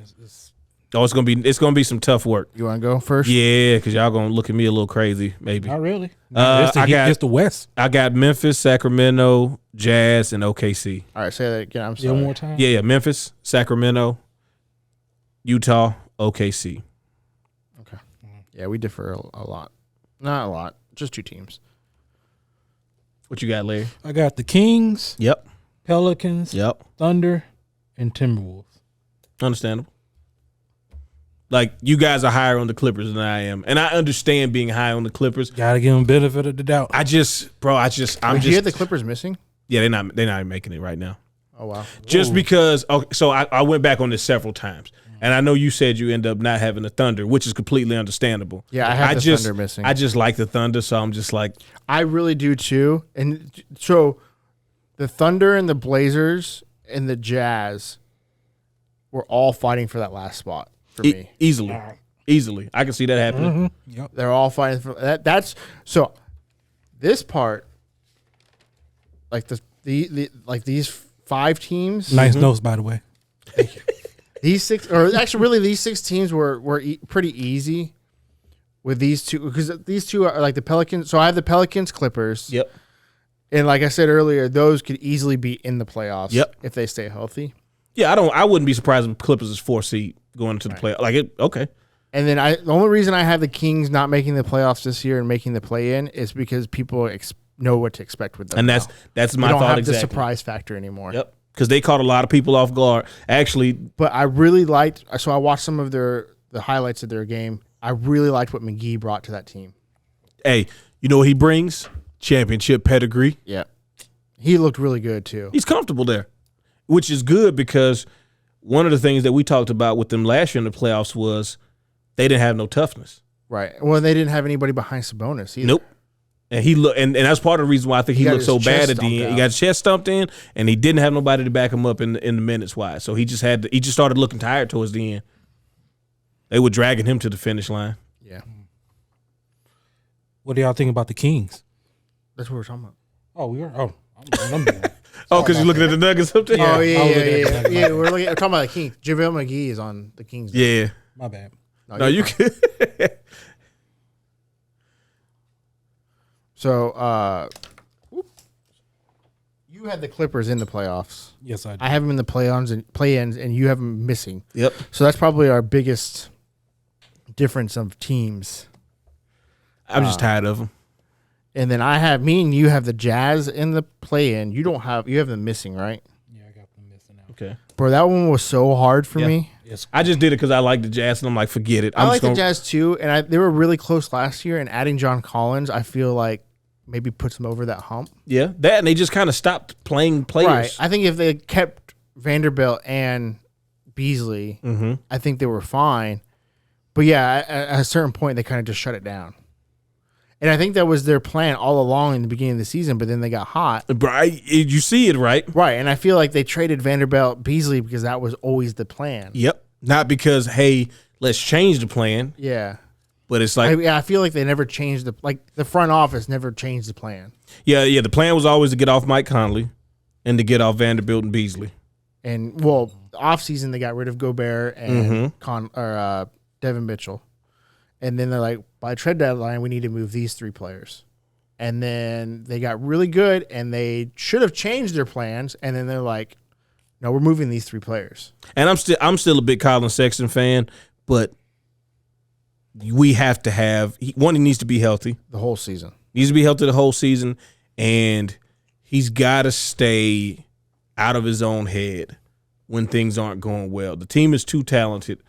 It's gonna be some tough work. You want to go first? Yeah, because y'all gonna look at me a little crazy, maybe. Not really. It's the West. I got Memphis, Sacramento, Jazz, and OKC. All right, say that again. I'm sorry. One more time. Yeah, Memphis, Sacramento, Utah, OKC. Okay. Yeah, we differ a lot. Not a lot. Just 2 teams. What you got, Larry? I got the Kings. Yep. Pelicans. Yep. Thunder, and Timberwolves. Understandable. Like, you guys are higher on the Clippers than I am, and I understand being high on the Clippers. Gotta give them benefit of the doubt. I'm just. You had the Clippers missing? Yeah, they're not even making it right now. Oh wow. Just because. So I went back on this several times, and I know you said you end up not having the Thunder, which is completely understandable. Yeah, I have the Thunder missing. I just like the Thunder, so I'm just like. I really do too, and so the Thunder and the Blazers and the Jazz were all fighting for that last spot. For me, easily, I can see that happening. Mm-hmm. Yep. They're all fighting for that. That's so. This part, like these 5 teams. Nice notes, by the way. Thank you. These 6, or actually, really, these 6 teams were pretty easy with these 2, because these 2 are like the Pelicans. So I have the Pelicans, Clippers. Yep. And like I said earlier, those could easily be in the playoffs. Yep. If they stay healthy. Yeah, I wouldn't be surprised if Clippers is 4 seed going into the playoff. Like it, okay. And then the only reason I have the Kings not making the playoffs this year and making the play-in is because people know what to expect with them. And that's my thought. Don't have exactly. the surprise factor anymore. Yep. Because they caught a lot of people off guard. Actually, but I really liked. So I watched some of the highlights of their game. I really liked what McGee brought to that team. Hey, you know what he brings? Championship pedigree. Yeah, he looked really good too. He's comfortable there, which is good, because one of the things that we talked about with them last year in the playoffs was they didn't have no toughness. Right. Well, they didn't have anybody behind Sabonis either. Nope. And he and that's part of the reason why I think he looked so bad at the end. He got his chest stumped in, and he didn't have nobody to back him up in the minutes wise. So he just started looking tired towards the end. They were dragging him to the finish line. Yeah. What do y'all think about the Kings? That's what we're talking about. Oh, we are. Oh, oh, because you're looking at the Nuggets up there. Yeah. Oh yeah. We're talking about the Kings. JaVale McGee is on the Kings. Yeah. My bad. No, you can. So, you had the Clippers in the playoffs. Yes, I do. I have them in the play-ins, and you have them missing. Yep. So that's probably our biggest difference of teams. I'm just tired of them. And then me and you have the Jazz in the play-in. You have them missing, right? Yeah, I got them missing out. Okay. Bro, that one was so hard for me. Yes, I just did it because I like the Jazz, and I'm like, forget it. I like the Jazz too, and they were really close last year. And adding John Collins, I feel like maybe puts them over that hump. Yeah, that and they just kind of stopped playing players. Right. I think if they kept Vanderbilt and Beasley, I think they were fine. But yeah, at a certain point, they kind of just shut it down. And I think that was their plan all along in the beginning of the season, but then they got hot. Right. You see it, right? Right. And I feel like they traded Vanderbilt Beasley because that was always the plan. Yep. Not because, hey, let's change the plan. Yeah. But it's like, I feel like they never changed the front office never changed the plan. yeah. The plan was always to get off Mike Conley and to get off Vanderbilt and Beasley. And offseason they got rid of Gobert and Devin Mitchell. And then they're like, by trade deadline, we need to move these 3 players. And then they got really good, and they should have changed their plans. And then they're like, no, we're moving these 3 players. And I'm still a big Colin Sexton fan, but we have to have he needs to be healthy. The whole season. He needs to be healthy the whole season, and he's got to stay out of his own head when things aren't going well. The team is too talented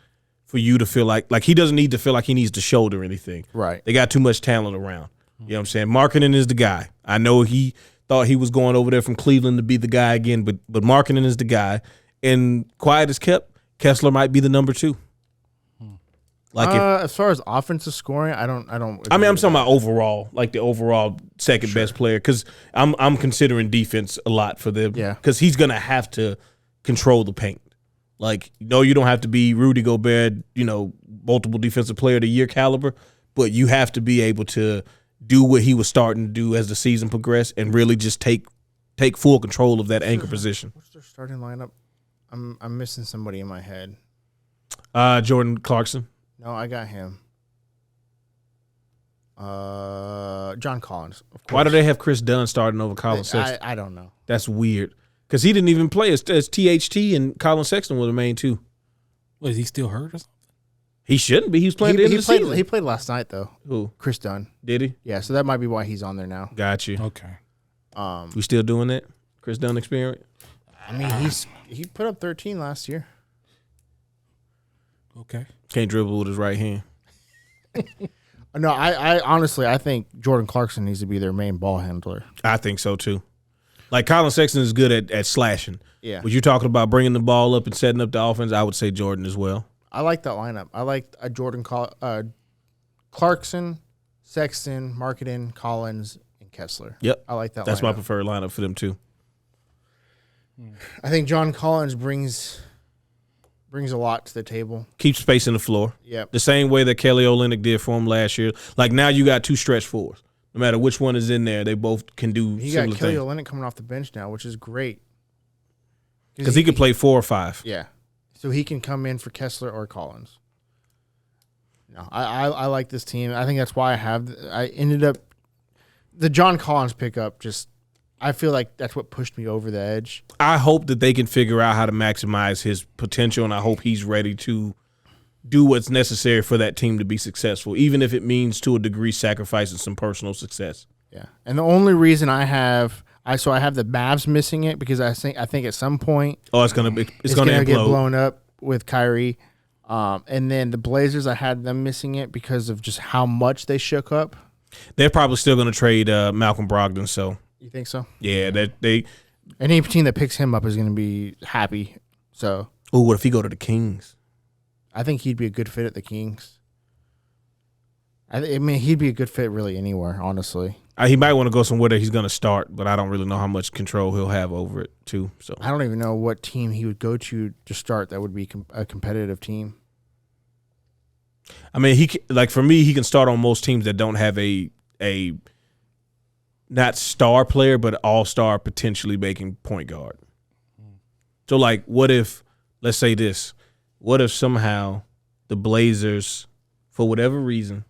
for you to feel like he doesn't need to feel like he needs to shoulder anything. Right. They got too much talent around. You know what I'm saying? Marketing is the guy. I know he thought he was going over there from Cleveland to be the guy again, but Marketing is the guy. And quiet as kept, Kessler might be the number 2. Like as far as offensive scoring, I don't. I mean, I'm talking about overall, like the overall second best player, because I'm considering defense a lot for them. Yeah. Because he's gonna have to control the paint. Like, no, you don't have to be Rudy Gobert, multiple defensive player of the year caliber, but you have to be able to do what he was starting to do as the season progressed and really just take full control of that anchor position. What's their starting lineup? I'm missing somebody in my head. Jordan Clarkson. No, I got him. John Collins. Of course. Why do they have Chris Dunn starting over Colin Sexton? I don't know. That's weird. Because he didn't even play as THT, and Colin Sexton were the main 2. What, is he still hurt or something? He shouldn't be. He was playing the end of the season. He played last night, though. Who? Chris Dunn. Did he? Yeah, so that might be why he's on there now. Got you. Okay. We still doing that? Chris Dunn experience? I mean, he put up 13 last year. Okay. Can't dribble with his right hand. No, I honestly, I think Jordan Clarkson needs to be their main ball handler. I think so, too. Like, Colin Sexton is good at slashing. Yeah. When you're talking about bringing the ball up and setting up the offense, I would say Jordan as well. I like that lineup. I like Clarkson, Sexton, Marketing, Collins, and Kessler. Yep. I like that That's lineup. my preferred lineup for them, too. I think John Collins brings a lot to the table. Keep spacing the floor. Yep. The same way that Kelly Olynyk did for him last year. Like, now you got 2 stretch 4s. No matter which one is in there, they both can do He similar got Kelly things. Olynyk coming off the bench now, which is great. Because he could play 4 or 5. Yeah. So he can come in for Kessler or Collins. No, I like this team. I think that's why I ended up the John Collins pickup. Just I feel like that's what pushed me over the edge. I hope that they can figure out how to maximize his potential, and I hope he's ready to do what's necessary for that team to be successful, even if it means to a degree sacrificing some personal success. Yeah, and the only reason I have the Mavs missing it because I think at some point it's gonna get blown up with Kyrie, and then the Blazers I had them missing it because of just how much they shook up. They're probably still gonna trade Malcolm Brogdon. So you think so? Yeah, that they any team that picks him up is gonna be happy. So what if he go to the Kings? I think he'd be a good fit at the Kings. I mean, he'd be a good fit really anywhere, honestly. He might want to go somewhere that he's going to start, but I don't really know how much control he'll have over it, too. So I don't even know what team he would go to start that would be a competitive team. I mean, for me, he can start on most teams that don't have a not star player, but all-star potentially making point guard. So, like, what if, let's say this, what if somehow the Blazers, for whatever reason,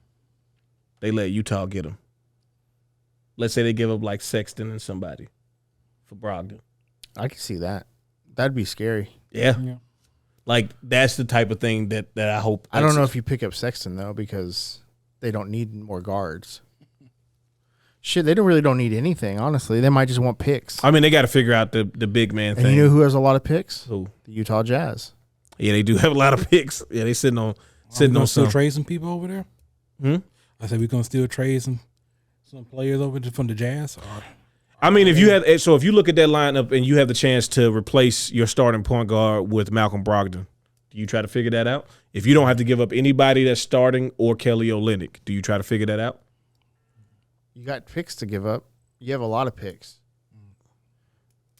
they let Utah get him? Let's say they give up like Sexton and somebody for Brogdon. I can see that. That'd be scary. Yeah. Like, that's the type of thing that I hope. I don't know if you pick up Sexton, though, because they don't need more guards. Shit, they don't need anything, honestly. They might just want picks. I mean, they got to figure out the big man thing. And you know who has a lot of picks? Who? The Utah Jazz. Yeah, they do have a lot of picks. Yeah, they sitting on still some. trade some people over there? I said we're going to still trade some players over from the Jazz? I mean, if you look at that lineup and you have the chance to replace your starting point guard with Malcolm Brogdon, do you try to figure that out? If you don't have to give up anybody that's starting or Kelly Olynyk, do you try to figure that out? You got picks to give up. You have a lot of picks.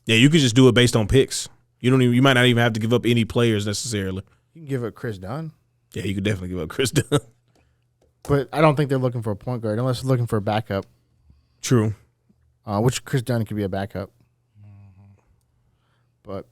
Yeah, you could just do it based on picks. You might not even have to give up any players necessarily. You can give up Chris Dunn. Yeah, you could definitely give up Chris Dunn. But I don't think they're looking for a point guard unless they're looking for a backup. True. Which Chris Dunn could be a backup. But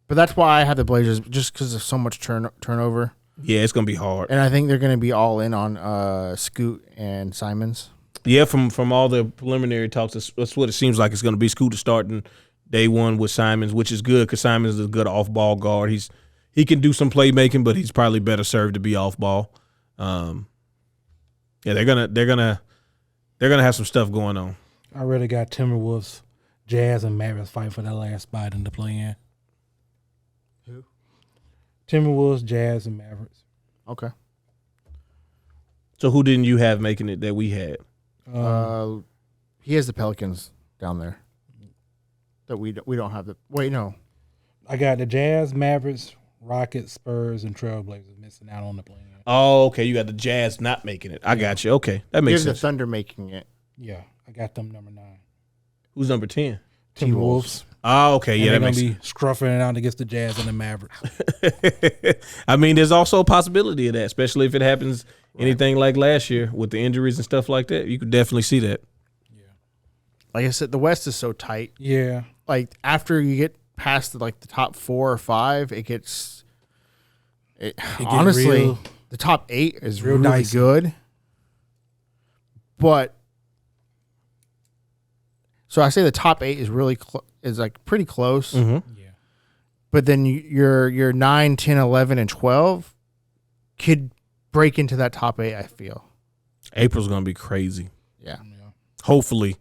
that's why I have the Blazers, just because of so much turnover. Yeah, it's going to be hard. And I think they're going to be all in on Scoot and Simons. Yeah, from all the preliminary talks, that's what it seems like it's going to be. Scoot starting day one with Simons, which is good because Simons is a good off-ball guard. He can do some playmaking, but he's probably better served to be off-ball. Yeah, they're gonna have some stuff going on. I really got Timberwolves, Jazz, and Mavericks fighting for that last spot in the play-in. Who? Timberwolves, Jazz, and Mavericks. Okay. So who didn't you have making it that we had? He has the Pelicans down there. That we don't have the. Wait, no. I got the Jazz, Mavericks, Rockets, Spurs, and Trailblazers missing out on the play-in. Oh, okay. You got the Jazz not making it. I got you. Okay, that makes sense. The Thunder making it. Yeah, I got them number 9. Who's number 10? Timberwolves. Oh, okay. Yeah, that makes sense. They're going to be scruffing it out against the Jazz and the Mavericks. I mean, there's also a possibility of that, especially if it happens anything like last year with the injuries and stuff like that. You could definitely see that. Yeah. Like I said, the West is so tight. Yeah. Like, after you get past the top 4 or 5, it gets honestly real, the top 8 is real really dicey. good. But so I say the top 8 is really is like pretty close. Mm-hmm. Yeah. But then your 9, 10, 11, and 12 could break into that top 8, I feel. April's going to be crazy. Yeah. Hopefully,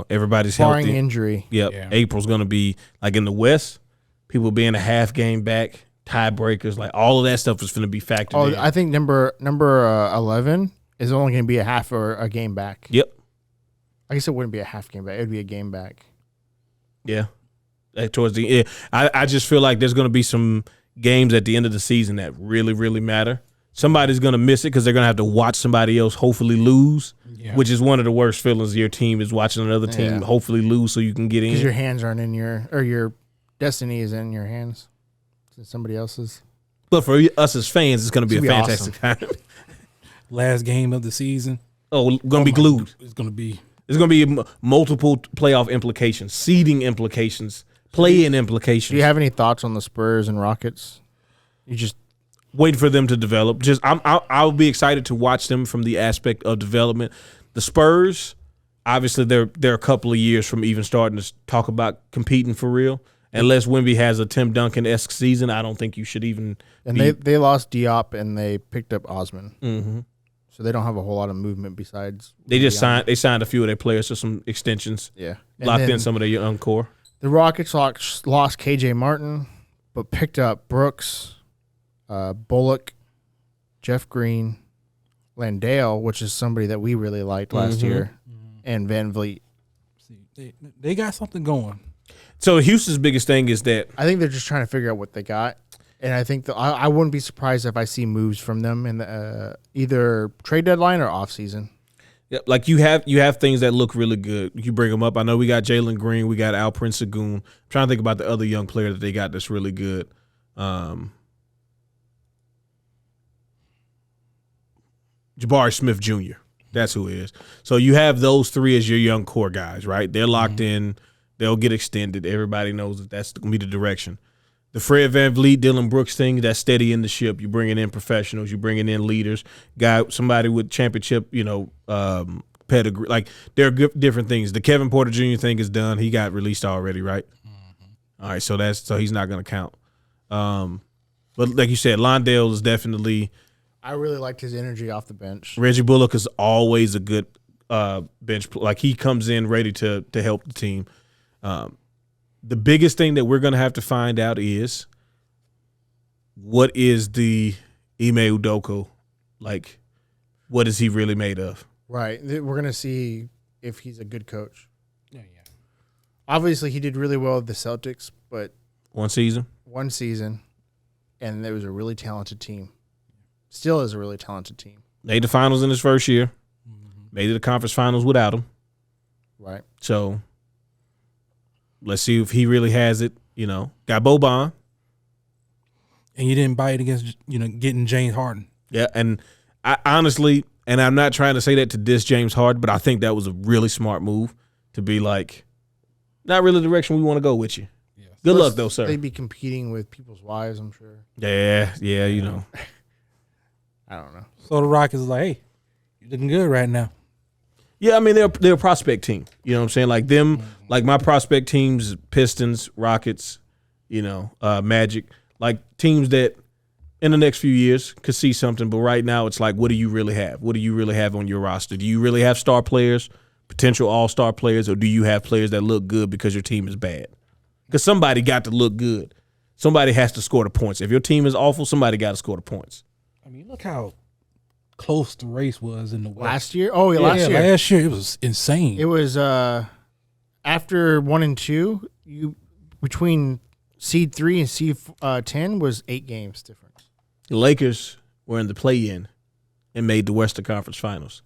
everybody's Barring healthy. injury. Yep. Yeah. April's going to be, like in the West, people being a half game back, tiebreakers, like all of that stuff is going to be factored in. I think number 11 is only going to be a half or a game back. Yep. I guess it wouldn't be a half game back. It would be a game back. Yeah. Towards the end. I just feel like there's going to be some games at the end of the season that really, really matter. Somebody's going to miss it because they're going to have to watch somebody else hopefully lose, which is one of the worst feelings of your team is watching another team hopefully lose so you can get in. Because your hands aren't in your destiny is in your hands. It's somebody else's. But for us as fans, it's going to be a fantastic time. Last game of the season. Oh, going to be glued. It's going to be. There's going to be multiple playoff implications, seeding implications, play-in implications. Do you have any thoughts on the Spurs and Rockets? You just wait for them to develop. I'll be excited to watch them from the aspect of development. The Spurs, obviously, they're a couple of years from even starting to talk about competing for real. Unless Wemby has a Tim Duncan-esque season, I don't think you should even. And they lost Diop and they picked up Osman. Mm-hmm. So they don't have a whole lot of movement besides. They just signed a few of their players to some extensions. Yeah, locked in some of their young core. The Rockets lost KJ Martin, but picked up Brooks, Bullock, Jeff Green, Landale, which is somebody that we really liked last year, and Van Vliet. See, they got something going. So Houston's biggest thing is that I think they're just trying to figure out what they got, and I think I wouldn't be surprised if I see moves from them in the either trade deadline or offseason. Yeah, like you have things that look really good. You bring them up. I know we got Jalen Green, we got Al Prince Sagoon. I'm trying to think about the other young player that they got that's really good. Jabari Smith Jr. That's who it is. So you have those three as your young core guys, right? They're locked in. They'll get extended. Everybody knows that that's going to be the direction. The Fred VanVleet, Dylan Brooks thing, that's steady in the ship. You're bringing in professionals. You're bringing in leaders. Somebody with championship, pedigree. Like there are different things. The Kevin Porter Jr. thing is done. He got released already, right? Mm-hmm. All right, so he's not going to count. But like you said, Londale is definitely. I really liked his energy off the bench. Reggie Bullock is always a good bench. Like he comes in ready to help the team. The biggest thing that we're going to have to find out is what is the Ime Udoka like? What is he really made of? Right. We're going to see if he's a good coach. Yeah. Obviously, he did really well with the Celtics, but one season, and it was a really talented team. Still is a really talented team. Made the finals in his first year. Mm-hmm. Made it to the conference finals without him. Right. So let's see if he really has it. Got Boban. And you didn't buy it against, getting James Harden. Yeah, and I honestly, and I'm not trying to say that to diss James Harden, but I think that was a really smart move to be like, not really the direction we want to go with you. Yes. Good luck, though, sir. They'd be competing with people's wives, I'm sure. Yeah, I don't know. So the Rockets is like, hey, you're looking good right now. Yeah, I mean, they're a prospect team. You know what I'm saying? Like them, like my prospect teams, Pistons, Rockets, Magic, like teams that in the next few years could see something. But right now it's like, what do you really have? What do you really have on your roster? Do you really have star players, potential all-star players, or do you have players that look good because your team is bad? Because somebody got to look good. Somebody has to score the points. If your team is awful, somebody got to score the points. I mean, look how close the race was in the West. Last year? Oh, yeah, last year. Last year it was insane. It was after 1 and 2, between seed 3 and seed 10 was 8 games difference. The Lakers were in the play-in and made the Western Conference Finals.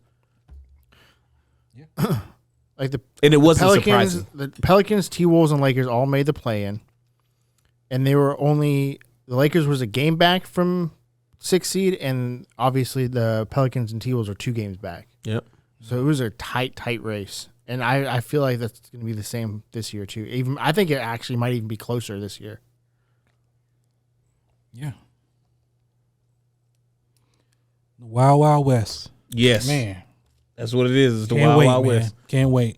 Yeah. And it wasn't Pelicans, surprising. The Pelicans, T-Wolves, and Lakers all made the play-in. And the Lakers was a game back from 6th seed, and obviously the Pelicans and T-Wolves are 2 games back. Yep. So it was a tight race. And I feel like that's going to be the same this year, too. I think it actually might even be closer this year. Yeah. The Wild Wild West. Yes. Man. That's what it is. It's the Wild Wild West. Can't wait.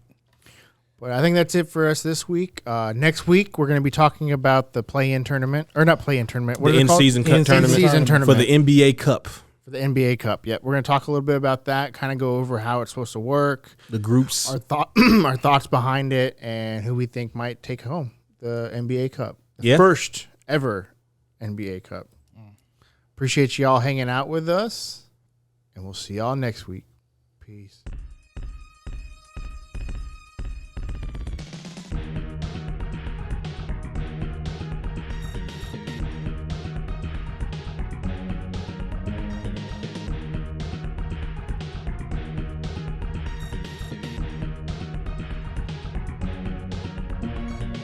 But I think that's it for us this week. Next week, we're going to be talking about the play-in tournament. Or not play-in tournament. What the in-season tournament. For the NBA Cup. For the NBA Cup, yep. We're going to talk a little bit about that, kind of go over how it's supposed to work. The groups. Our thoughts behind it, and who we think might take home the NBA Cup. The first ever NBA Cup. Appreciate y'all hanging out with us, and we'll see y'all next week. Peace.